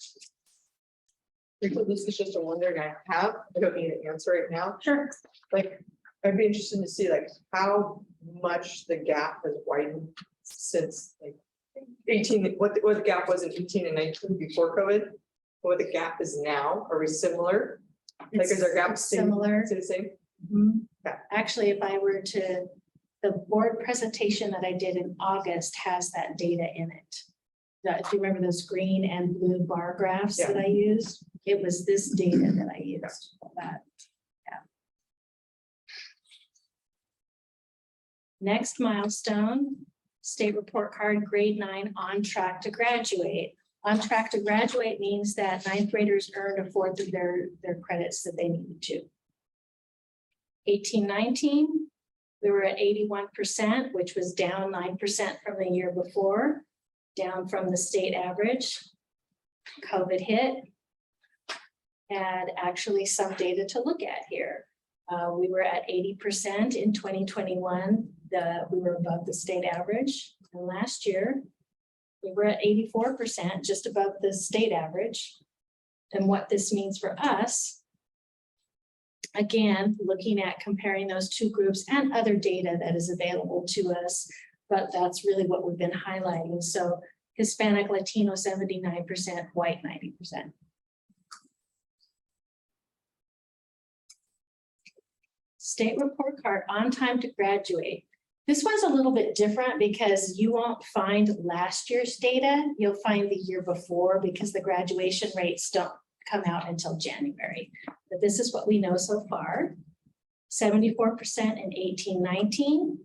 So this is just a wondering I have, I don't need an answer right now. Sure. Like, I'd be interested to see like how much the gap has widened since like 18, what the gap was in 18 and 19 before COVID. What the gap is now, are we similar? Like, is our gap Similar. the same? Mhm. Yeah. Actually, if I were to, the board presentation that I did in August has that data in it. Do you remember those green and blue bar graphs that I used? It was this data that I used. That, yeah. Next milestone, state report card, grade 9, on track to graduate. On track to graduate means that 9th graders earned a fourth of their credits that they needed to. 1819, we were at 81%, which was down 9% from the year before, down from the state average. COVID hit. And actually some data to look at here. We were at 80% in 2021. We were above the state average. And last year, we were at 84%, just above the state average. And what this means for us, again, looking at comparing those two groups and other data that is available to us, but that's really what we've been highlighting. So Hispanic, Latino, 79%, white, 90%. State report card, on time to graduate. This one's a little bit different because you won't find last year's data. You'll find the year before because the graduation rates don't come out until January. But this is what we know so far. 74% in 1819.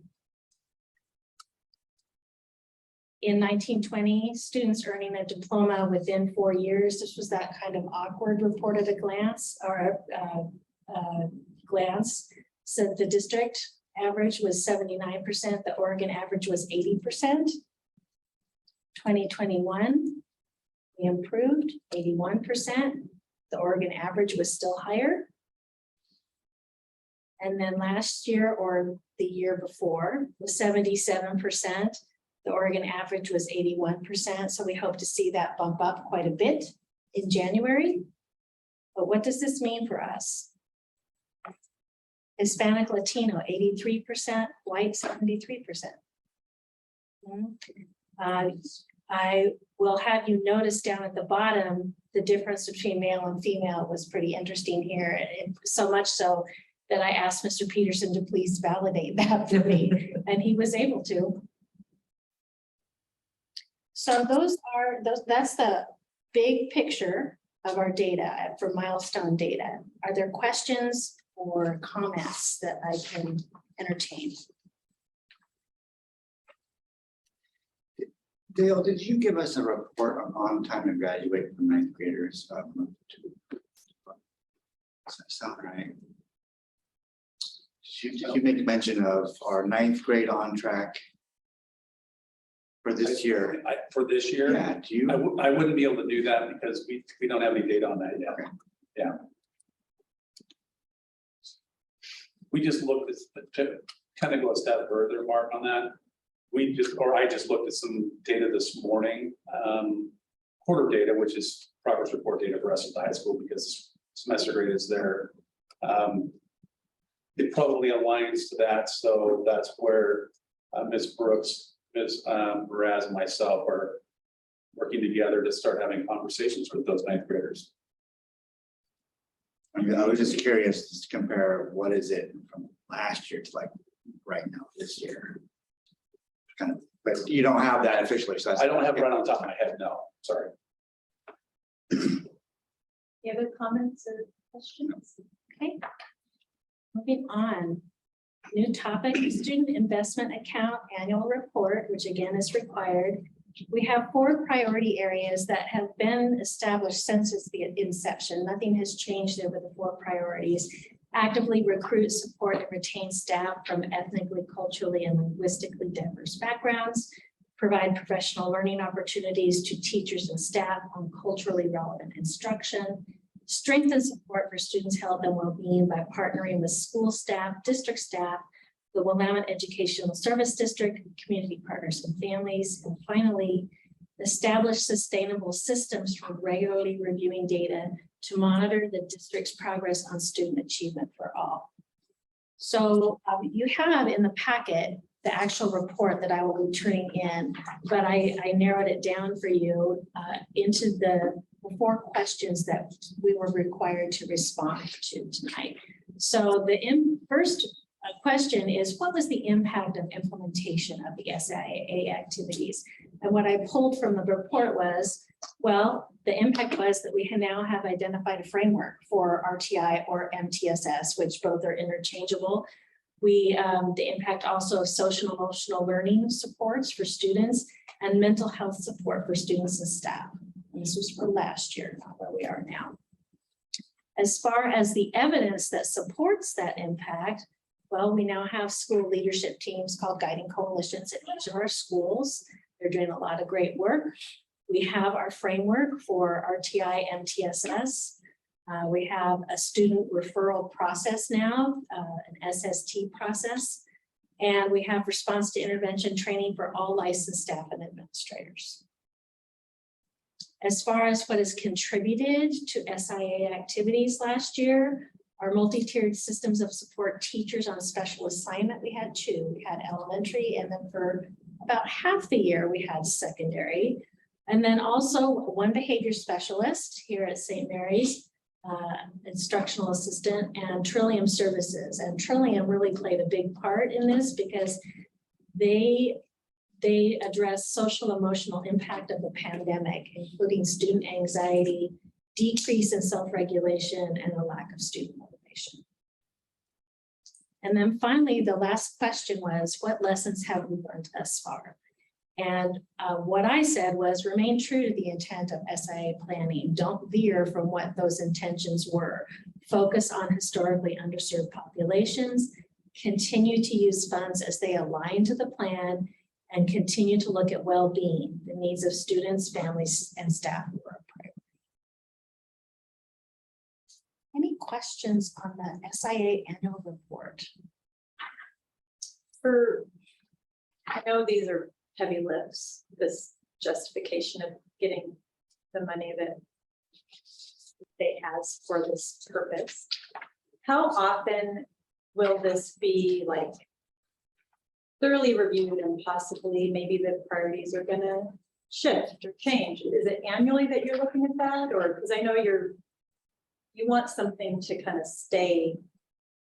In 1920, students earning a diploma within 4 years. This was that kind of awkward report at a glance or glance. So the district average was 79%. The Oregon average was 80%. 2021, we improved 81%. The Oregon average was still higher. And then last year or the year before was 77%. The Oregon average was 81%. So we hope to see that bump up quite a bit in January. But what does this mean for us? Hispanic, Latino, 83%, white, 73%. I will have you notice down at the bottom, the difference between male and female was pretty interesting here. And so much so that I asked Mr. Peterson to please validate that for me, and he was able to. So that's the big picture of our data for milestone data. Are there questions or comments that I can entertain? Dale, did you give us a report on time to graduate for 9th graders? Does that sound right? Did you make mention of our 9th grade on track for this year? For this year, Yeah, do you? I wouldn't be able to do that because we don't have any data on that yet. Okay. Yeah. We just looked at, to kind of go a step further, Mark, on that. I just looked at some data this morning, quarter data, which is progress report data for us at the high school because semester grade is there. It probably aligns to that, so that's where Ms. Brooks, Ms. Mraz, and myself are working together to start having conversations with those ninth graders. I mean, I was just curious, just to compare, what is it from last year to like right now, this year? Kind of, but you don't have that officially, so that's. I don't have it right on top of my head, no, sorry. Any other comments or questions? Okay. Moving on. New topic, student investment account annual report, which again is required. We have 4 priority areas that have been established since the inception. Nothing has changed there with the 4 priorities. Actively recruit, support, and retain staff from ethnically, culturally, and linguistically diverse backgrounds. Provide professional learning opportunities to teachers and staff on culturally relevant instruction. Strengthen support for students' health and well-being by partnering with school staff, district staff, the Willamette Educational Service District, community partners and families. And finally, establish sustainable systems for regularly reviewing data to monitor the district's progress on student achievement for all. So you have in the packet the actual report that I will be turning in, but I narrowed it down for you into the 4 questions that we were required to respond to tonight. So the first question is, what was the impact of implementation of the SIAA activities? And what I pulled from the report was, well, the impact was that we now have identified a framework for RTI or MTSS, which both are interchangeable. The impact also of social and emotional learning supports for students and mental health support for students and staff. And this was for last year, not where we are now. As far as the evidence that supports that impact, well, we now have school leadership teams called Guiding Coalitions at each of our schools. They're doing a lot of great work. We have our framework for RTI MTSS. We have a student referral process now, an SST process, and we have response to intervention training for all licensed staff and administrators. As far as what has contributed to SIA activities last year, our multi-tiered systems of support teachers on special assignment, we had 2. We had elementary, and then for about half the year, we had secondary. And then also 1 behavior specialist here at St. Mary's, instructional assistant, and Trillium Services. And Trillium really played a big part in this because they address social emotional impact of the pandemic, including student anxiety, decrease in self-regulation, and a lack of student motivation. And then finally, the last question was, what lessons have we learned thus far? And what I said was, remain true to the intent of SIA planning. Don't veer from what those intentions were. Focus on historically underserved populations, continue to use funds as they align to the plan, and continue to look at well-being, the needs of students, families, and staff who are a priority. Any questions on the SIA annual report? I know these are heavy lifts, this justification of getting the money that they has for this purpose. How often will this be like thoroughly reviewed and possibly maybe the priorities are gonna shift or change? Is it annually that you're looking at that? Or because I know you want something to kind of stay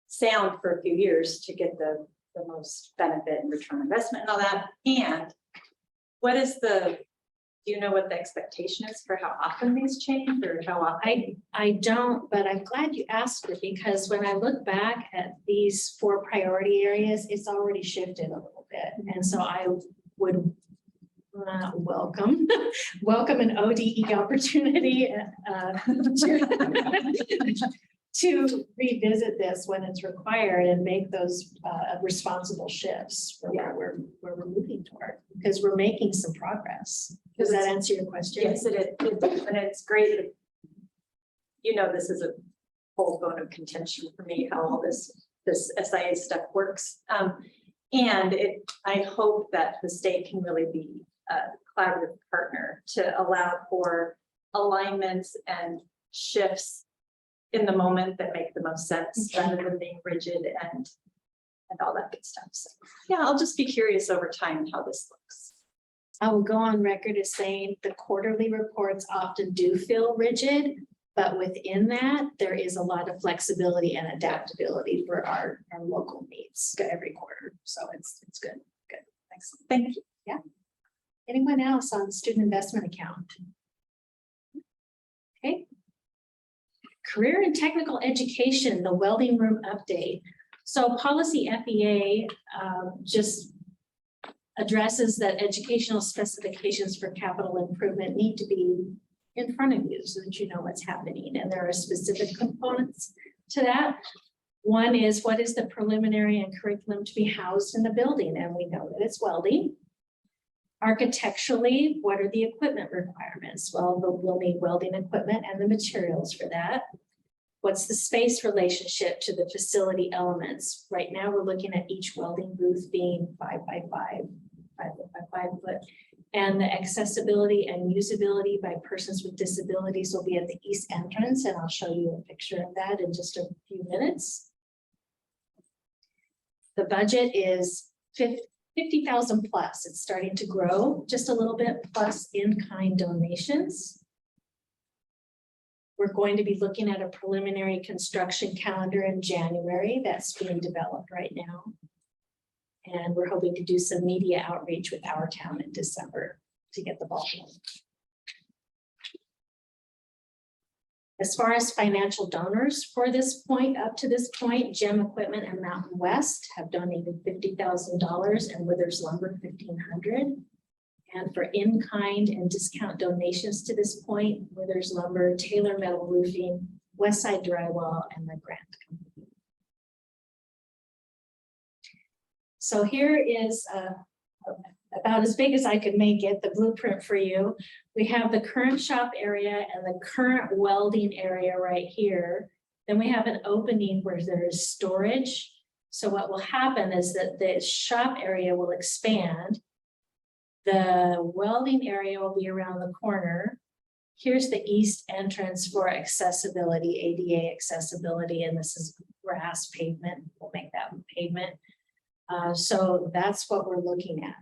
sound for a few years to get the most benefit and return on investment and all that. And what is do you know what the expectation is for how often these change or how often? I don't, but I'm glad you asked it, because when I look back at these 4 priority areas, it's already shifted a little bit. And so I would welcome an ODE opportunity to revisit this when it's required and make those responsible shifts for where we're moving toward, because we're making some progress. Does that answer your question? Yes, it is. And it's great. This is a whole bone of contention for me, how all this SIA stuff works. And I hope that the state can really be a collaborative partner to allow for alignments and shifts in the moment that make the most sense, rather than being rigid and all that good stuff. So, yeah, I'll just be curious over time how this looks. I will go on record as saying the quarterly reports often do feel rigid, but within that, there is a lot of flexibility and adaptability for our local needs every quarter. So it's good, good. Thanks. Thank you. Anyone else on student investment account? Okay. Career and technical education, the welding room update. So policy FEA just addresses that educational specifications for capital improvement need to be in front of you so that you know what's happening. And there are specific components to that. One is, what is the preliminary and curriculum to be housed in the building? And we know that it's welding. Architecturally, what are the equipment requirements? Well, we'll need welding equipment and the materials for that. What's the space relationship to the facility elements? Right now, we're looking at each welding booth being 5 by 5 foot. And the accessibility and usability by persons with disabilities will be at the east entrance. And I'll show you a picture of that in just a few minutes. The budget is 50,000 plus. It's starting to grow just a little bit, plus in-kind donations. We're going to be looking at a preliminary construction calendar in January that's being developed right now. And we're hoping to do some media outreach with Our Town in December to get the ball rolling. As far as financial donors for this point, up to this point, Gem Equipment and Mountain West have donated $50,000 and Withers Lumber $1,500. And for in-kind and discount donations to this point, Withers Lumber, Taylor Metal Roofing, Westside Drywall, and the Grant Company. So here is about as big as I could make it, the blueprint for you. We have the current shop area and the current welding area right here. Then we have an opening where there is storage. So what will happen is that the shop area will expand. The welding area will be around the corner. Here's the east entrance for accessibility, ADA accessibility, and this is grass pavement. We'll make that pavement. So that's what we're looking at.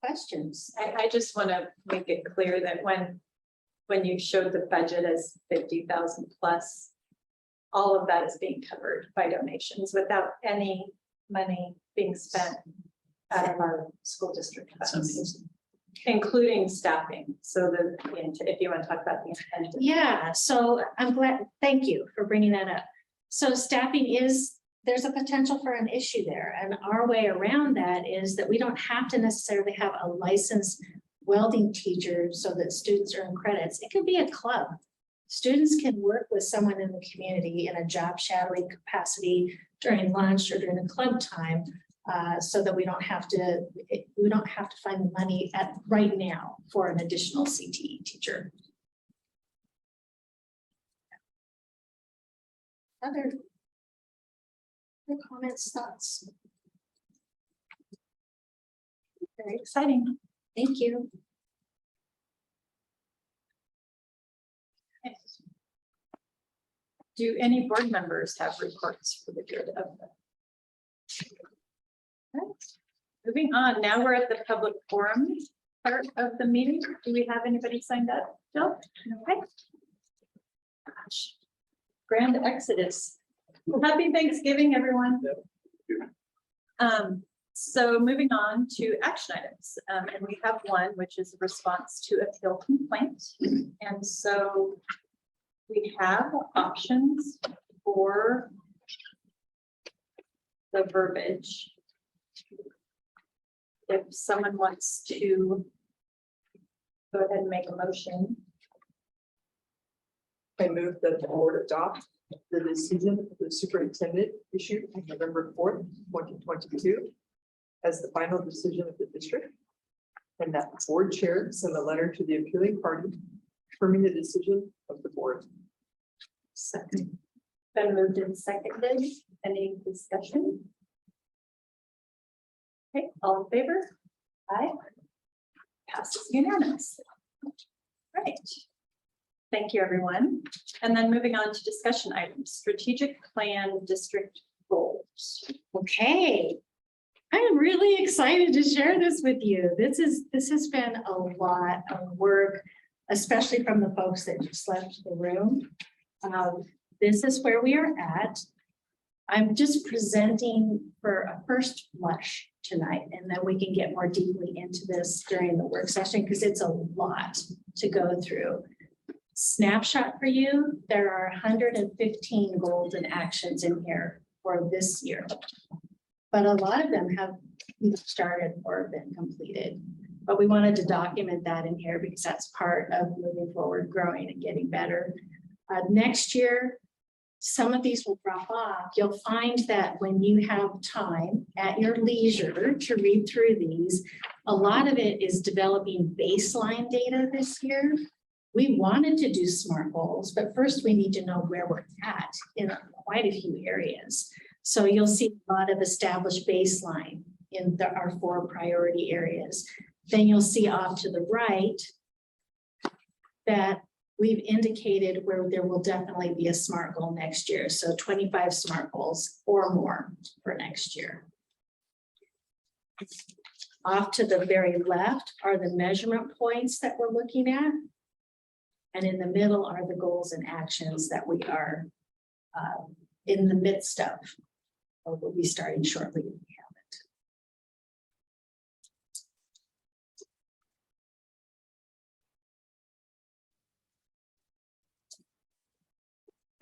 Questions? I just want to make it clear that when you showed the budget as 50,000 plus, all of that is being covered by donations without any money being spent out of our school district funds, including staffing. So if you want to talk about the intent. Yeah, so I'm glad, thank you for bringing that up. So staffing there's a potential for an issue there. And our way around that is that we don't have to necessarily have a licensed welding teacher so that students earn credits. It could be a club. Students can work with someone in the community in a job shadowing capacity during lunch or during the club time, so that we don't have to find the money right now for an additional CTE teacher. Other comments, thoughts? Very exciting. Thank you. Do any board members have reports for the good of them? Okay. Moving on, now we're at the public forum part of the meeting. Do we have anybody signed up? Jill? Okay. Gosh. Grand Exodus. Happy Thanksgiving, everyone. So moving on to action items, and we have one, which is a response to appeal complaint. And so we have options for the verbiage. If someone wants to go ahead and make a motion. I move that the board adopt the decision of the superintendent issued on November 4th, 2022 as the final decision of the district. And that the board chair send a letter to the appealing party confirming the decision of the board. Second. Been moved and seconded. Any discussion? Okay, all in favor? Aye. Passes unanimously. Right. Thank you, everyone. And then moving on to discussion items, strategic plan district goals. Okay. I'm really excited to share this with you. This has been a lot of work, especially from the folks that just left the room. This is where we are at. I'm just presenting for a first blush tonight, and then we can get more deeply into this during the work session because it's a lot to go through. Snapshot for you, there are 115 goals and actions in here for this year. But a lot of them have either started or been completed. But we wanted to document that in here because that's part of moving forward, growing and getting better. Next year, some of these will drop off. You'll find that when you have time at your leisure to read through these, a lot of it is developing baseline data this year. We wanted to do SMART goals, but first we need to know where we're at in quite a few areas. So you'll see a lot of established baseline in our 4 priority areas. Then you'll see off to the right that we've indicated where there will definitely be a SMART goal next year. So 25 SMART goals or more for next year. Off to the very left are the measurement points that we're looking at. And in the middle are the goals and actions that we are in the midst of, or will be starting shortly. If we haven't.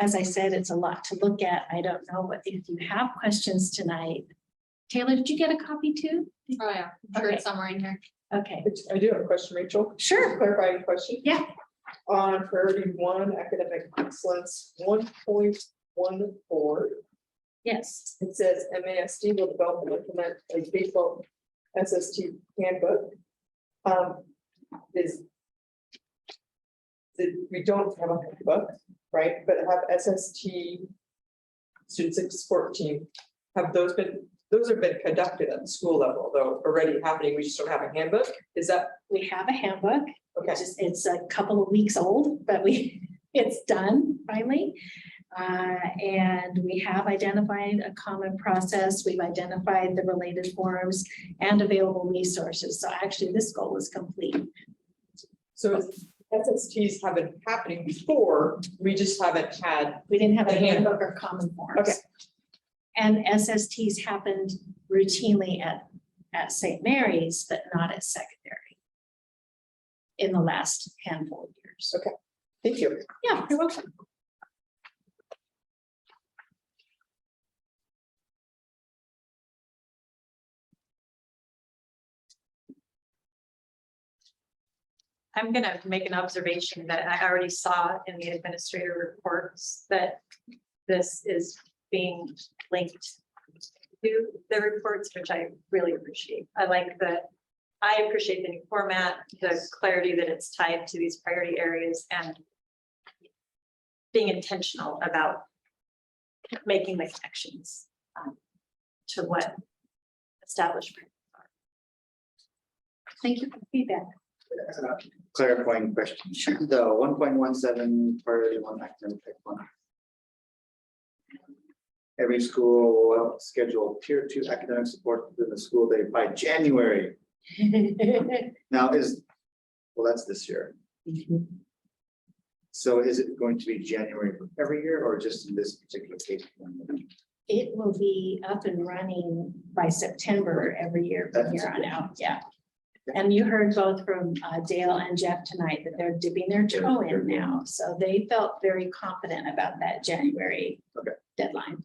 As I said, it's a lot to look at. I don't know if you have questions tonight. Taylor, did you get a copy too? Oh, yeah. sure it's somewhere in here. Okay, I do have a question, Rachel. sure. Clarifying question. Yeah. On priority 1, academic excellence, 1.14, Yes. it says MASD will develop and implement a baseball SST handbook. We don't have a handbook, right? But have SST student support team, have those have been conducted at the school level, though already happening, we just don't have a handbook? Is that We have a handbook. okay? It's a couple of weeks old, but it's done finally. And we have identified a common process. We've identified the related forms and available resources. So actually this goal is complete. So SSTs have been happening before, we just haven't had. We didn't have a The handbook. handbook or common forms. Okay. And SSTs happened routinely at St. Mary's, but not at secondary in the last handful of years. Okay. Thank you. Yeah, you're welcome. I'm gonna make an observation that I already saw in the administrator reports that this is being linked to the reports, which I really appreciate. I appreciate the new format, the clarity that it's tied to these priority areas and being intentional about making the connections to what established priorities are. Thank you for the feedback. Clarifying question. Sure. The 1.17 priority 1 academic excellence. Every school will schedule tier 2 academic support within the school day by January. Now well, that's this year. So is it going to be January for every year or just in this particular case? It will be up and running by September every year from That's here on okay. out, yeah. And you heard both from Dale and Jeff tonight that they're dipping their toe in now, so they felt very confident about that January deadline.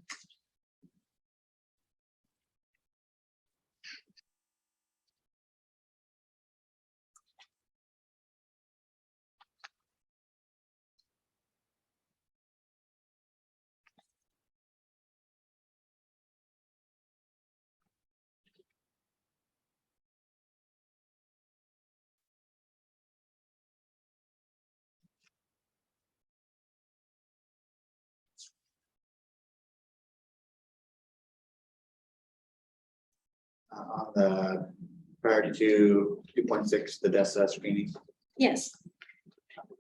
On the Priority to 2.6, the DESA screening Yes,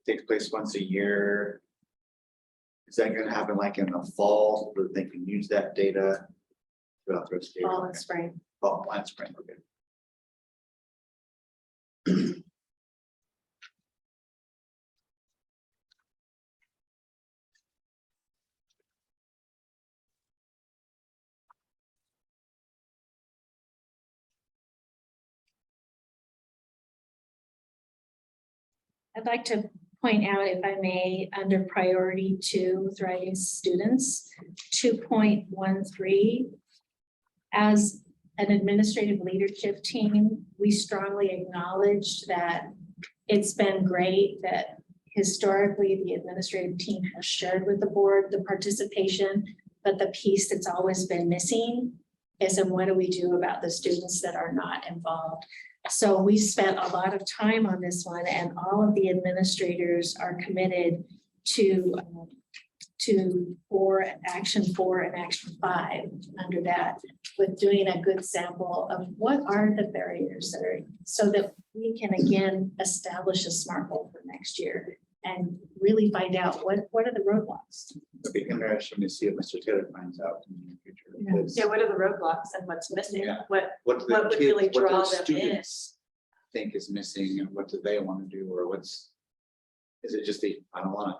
takes place once a year. Is that gonna happen like in the fall, so that they can use that data throughout the rest of the year? fall and spring. Fall and spring, okay. I'd like to point out, if I may, under priority 2, thriving students, 2.13. As an administrative leadership team, we strongly acknowledge that it's been great that historically the administrative team has shared with the board the participation, but the piece that's always been missing is, and what do we do about the students that are not involved? So we spent a lot of time on this one, and all of the administrators are committed to action 4 and action 5 under that, with doing a good sample of what are the barriers that are, so that we can again establish a SMART goal for next year and really find out what are the roadblocks. It'd be interesting to see if Mr. Taylor finds out in the future. because Yeah, what are the roadblocks and what's missing? Yeah. What What do the what would kids- really what do draw the them in? students think is missing, and what do they want to do, or what's, is it just I don't want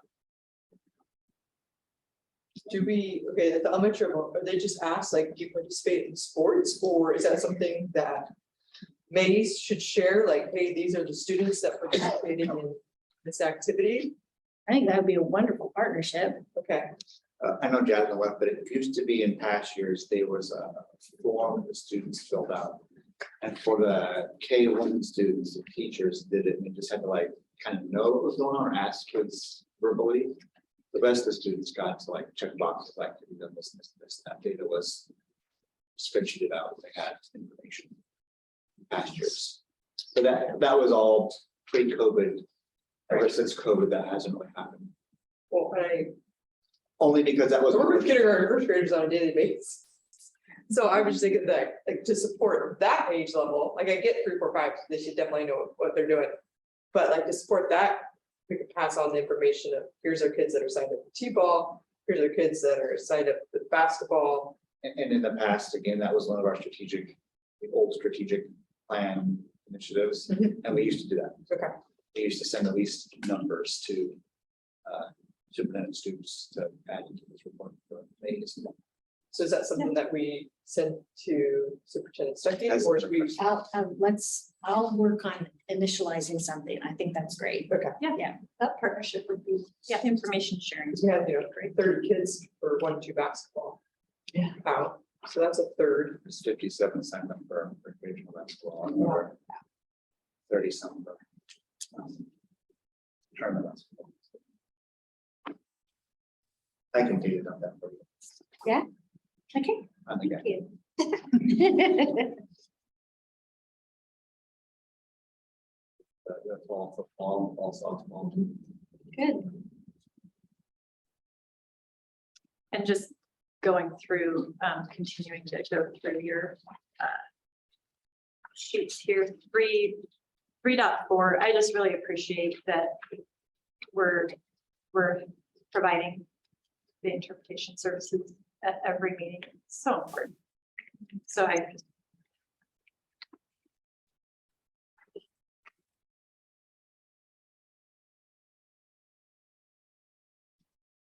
Do we, okay, at the elementary level, are they just asked, like, do you participate in sports, or is that something that Mays should share, like, hey, these are the students that participated in this activity? I think that would be a wonderful partnership. Okay, I know Jasmine left, but it used to be in past years, there was a form the students filled out. And for the K1 students, the teachers did it, and they just had to like kind of know what was going on or ask kids verbally. The rest of the students got to like check boxes, like, you know, this, that data was spreadsheeted out, they had information in past years. So that was all pre-COVID. Ever since COVID, that hasn't really happened, well, only because that was. I work with kindergarten first graders on a daily basis. So I was just thinking that, like, to support that age level, like, I get 3, 4, 5, they should definitely know what they're doing. But like, to support that, we could pass on the information of, here's our kids that are signed up for T-ball, here's our kids that are signed up for basketball. And in the past, again, that was one of our the old strategic plan initiatives, and we used to do that. Okay. We used to send at least numbers to superintendent students to add into this report. So is that something that we send to Superintendent Stuckey, As- or should we? I'll work on initializing something. I think that's great. Okay, That partnership would be, yeah, information sharing. we had, 30 kids for 1-2 basketball. Yeah. Out, so that's a third. There's 57 signed up for recreational basketball, and over 30 some for tournament basketball. I can do it on that for you. Okay. I think I- Thank you. that's all for fall, softball. Good. And just going through, continuing to go through your sheets here, 3.4, I just really appreciate that we're providing the interpretation services at every meeting. It's so important. So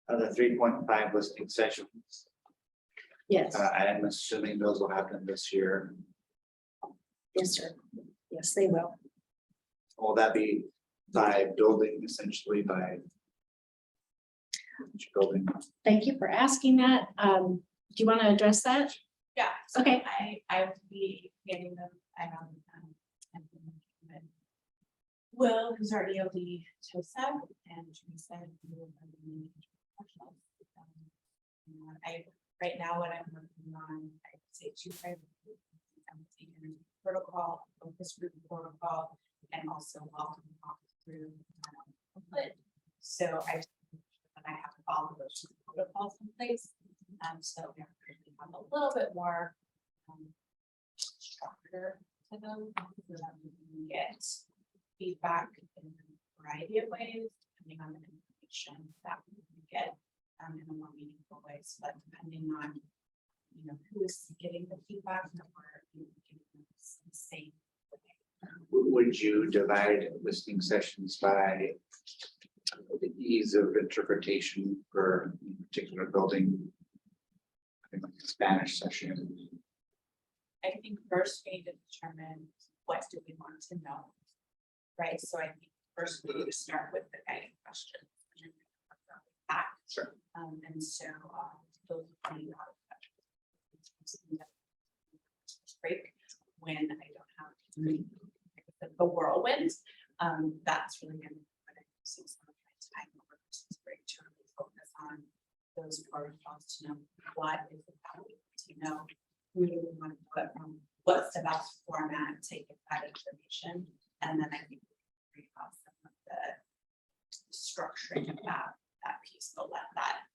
The 3.5 was concessions. Yes, I am assuming those will happen this year. yes, sir. Yes, they will. Will that be by building, essentially by each building? Thank you for asking that. Do you want to address that? Yeah. so Okay. I will be getting them, I have. Will, who's our EOD TOSA, and Teresa, who are the professionals. Right now, what I'm working on, I'd say 2 private groups, protocol, focus group protocol, and also welcome through. So I have all of those protocols in place. So we have a little bit more structure to to them so that we can get feedback in a variety of ways, depending on the information that we can get in a more meaningful ways, but depending on, you know, who is getting the feedback that we're giving them the same way. Would you divide listening sessions by the ease of interpretation for a particular building? I think like a Spanish session. I think first we need to determine what do we want to know, right? So I think first we need to start with the guiding questions. And then work our way back. Sure. And so those are the break when I don't have the whirlwind. That's really going to be what I see some of my time over Christmas break to really focus on those protocols to know what is the value, to know who do we want to put from what's the best format, take that information, and then I think we can read off some of the structuring of that piece, but let that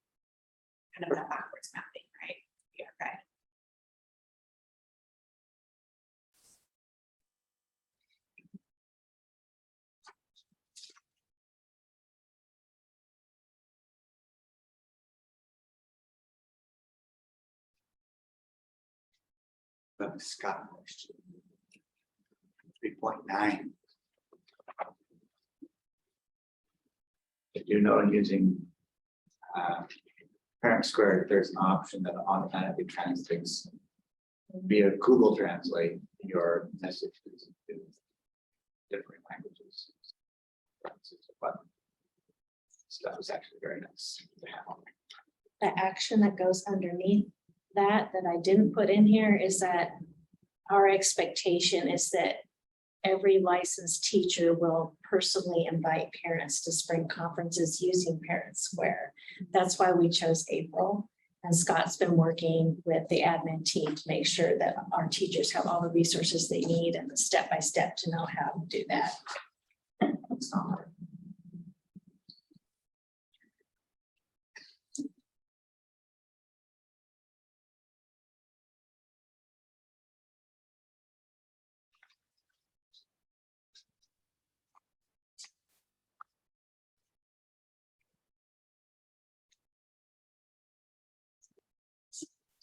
kind of that backwards mapping, right? Yeah, okay. The Scott question. 3.9. If you know using Parent Square, there's an option that automatically translates via Google Translate your messages to different languages. But stuff is actually very nice to have on there. The action that goes underneath that I didn't put in here is that our expectation is that every licensed teacher will personally invite parents to spring conferences using Parent Square. That's why we chose April. And Scott's been working with the admin team to make sure that our teachers have all the resources they need and the step-by-step to know how to do that. It's not hard.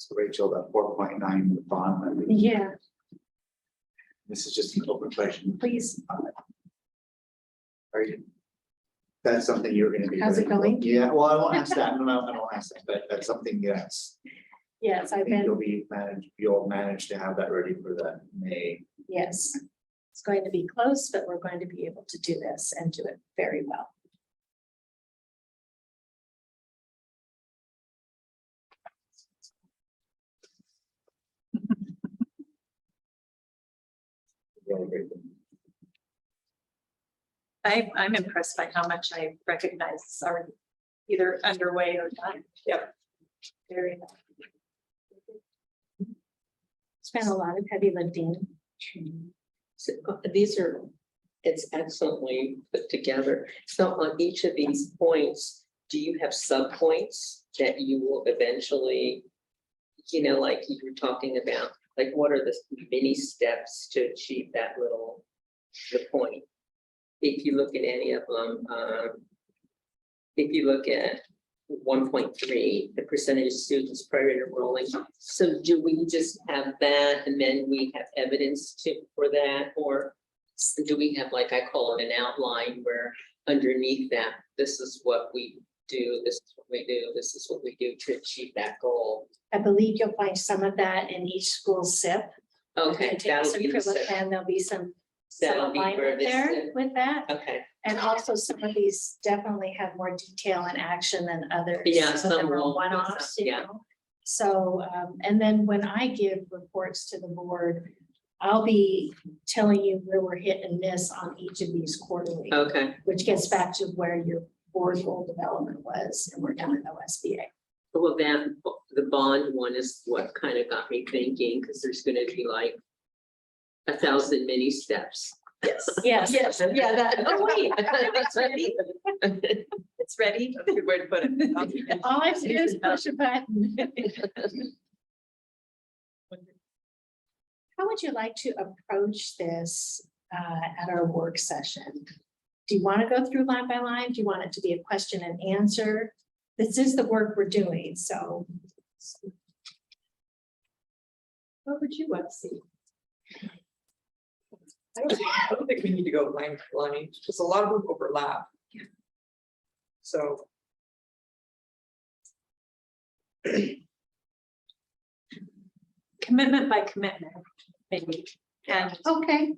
So Rachel, that 4.9 the bond levy, Yeah, this is just an open question. please. Are you? That's something you're gonna be. How's it doing? going? Yeah, well, I won't ask that. No, I won't ask that, but that's something, yes. Yes, I I've think been, you'll manage to have that ready for that May. yes. It's going to be close, but we're going to be able to do this and do it very well. Really great thing. I'm impressed by how much I recognize is already either underway or done. Yep. Very well. Spent a lot of heavy lifting. So, these are, it's excellently put together. So on each of these points, do you have subpoints that you will eventually, you know, like you were talking about, like what are the mini steps to achieve that little, the point? If you look at any of them, if you look at 1.3, the percentage of students prior to enrolling. So do we just have that and then we have evidence for that? Or do we have, like I call it, an outline where underneath that, this is what we do, this is what we do, this is what we do to achieve that goal? I believe you'll find some of that in each school's SIP. Okay, Take that'll some be the privilege, set. and there'll be some That'll be where alignment this there is. with that. Okay, And also some of these definitely have more detail and action than others. Yeah, Some of them some are will, one-offs, you yeah. know. So, and then when I give reports to the board, I'll be telling you where we're hit and miss on each of these quarterly, okay. which gets back to where your board goal development was, and we're down at OSBA. Well, that, the bond one is what kind of got me thinking, because there's gonna be like 1,000 mini steps. Yes. Yes, yeah, that, Oh, wait. It's ready. It's ready. That's a good way to put it. all I have to do is push a button. How would you like to approach this at our work session? Do you want to go through line by line? Do you want it to be a question and answer? This is the work we're doing, so. What would you want to see? I don't think we need to go line for line, because a lot of them overlap. So. Commitment by commitment, maybe. And, Okay,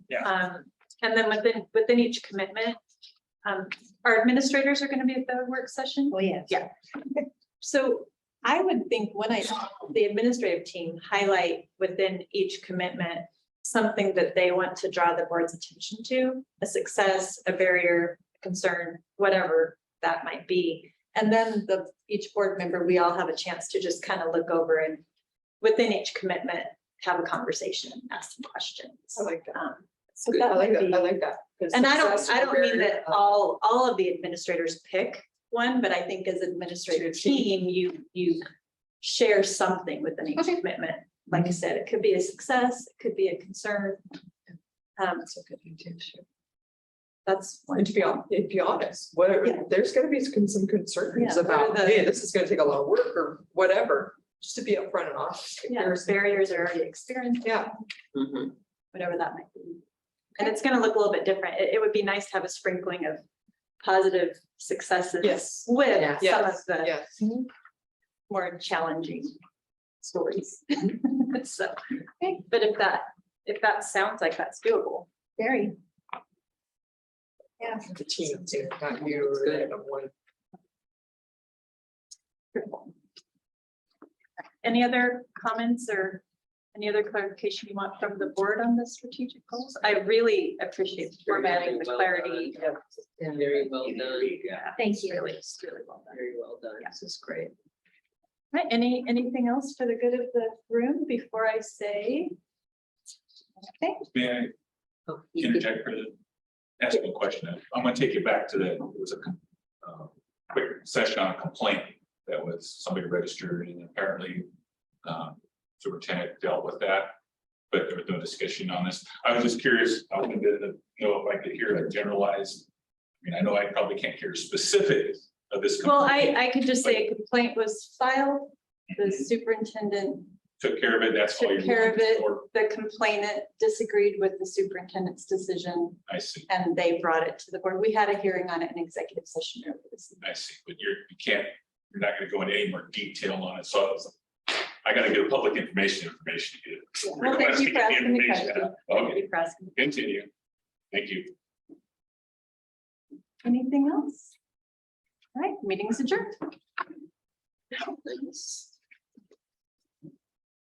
and then within each commitment, our administrators are going to be at the work session. oh, yes. Yeah. So I would think when the administrative team highlight within each commitment, something that they want to draw the board's attention to, a success, a barrier, a concern, whatever that might be. And then each board member, we all have a chance to just kind of look over and within each commitment, have a conversation, ask some questions. I like that. So I that like might that, I be, like that. 'cause and I success don't mean barrier, that all of the administrators pick one, but I think as administrative team, you share something within each Okay. commitment. Like I said, it could be a success, it could be a concern. That's a good thing too, sure. That's one. And to be honest, whatever, Yeah. there's gonna be some concerns Yeah, what are about, the- hey, this is gonna take a lot of work or whatever, just to be upfront and honest. If Yeah, there's- barriers are already experienced, Yeah, Mhm. whatever that might be. And it's gonna look a little bit different. It would be nice to have a sprinkling of positive successes. Yes. With Yeah. some of yes, the yes. more challenging stories. So, but if that sounds like that's doable. Very. The team too, not you or Good. one. Any other comments or any other clarification you want from the board on the strategic goals? I really appreciate the formatting, the clarity. Yeah, very well done. Thank you. Really well done. Very well done. This is great. Right, anything else for the good of the room before I say? Okay, May I Oh, you could- interject for the, ask you a question? I'm gonna take you back to the, it was a quick session on a complaint that was somebody registered and apparently superintendent dealt with that. But there was no discussion on this. I was just curious, I wanted to know if I could hear a generalized. I mean, I know I probably can't hear specifics of this. well, complaint. I could just say a complaint was filed, the superintendent Took care of it, that's all took you're. care of looking it. for? The complainant disagreed with the superintendent's decision I see, and they brought it to the board. We had a hearing on it in executive session earlier this evening. I see, but you're not gonna go into any more detail on it, so I gotta get a public information to get it. Well, thank you for asking the Information question. out. Thank Okay, you for asking. continue. Thank you. Anything else? All right, meeting is adjourned. Thanks.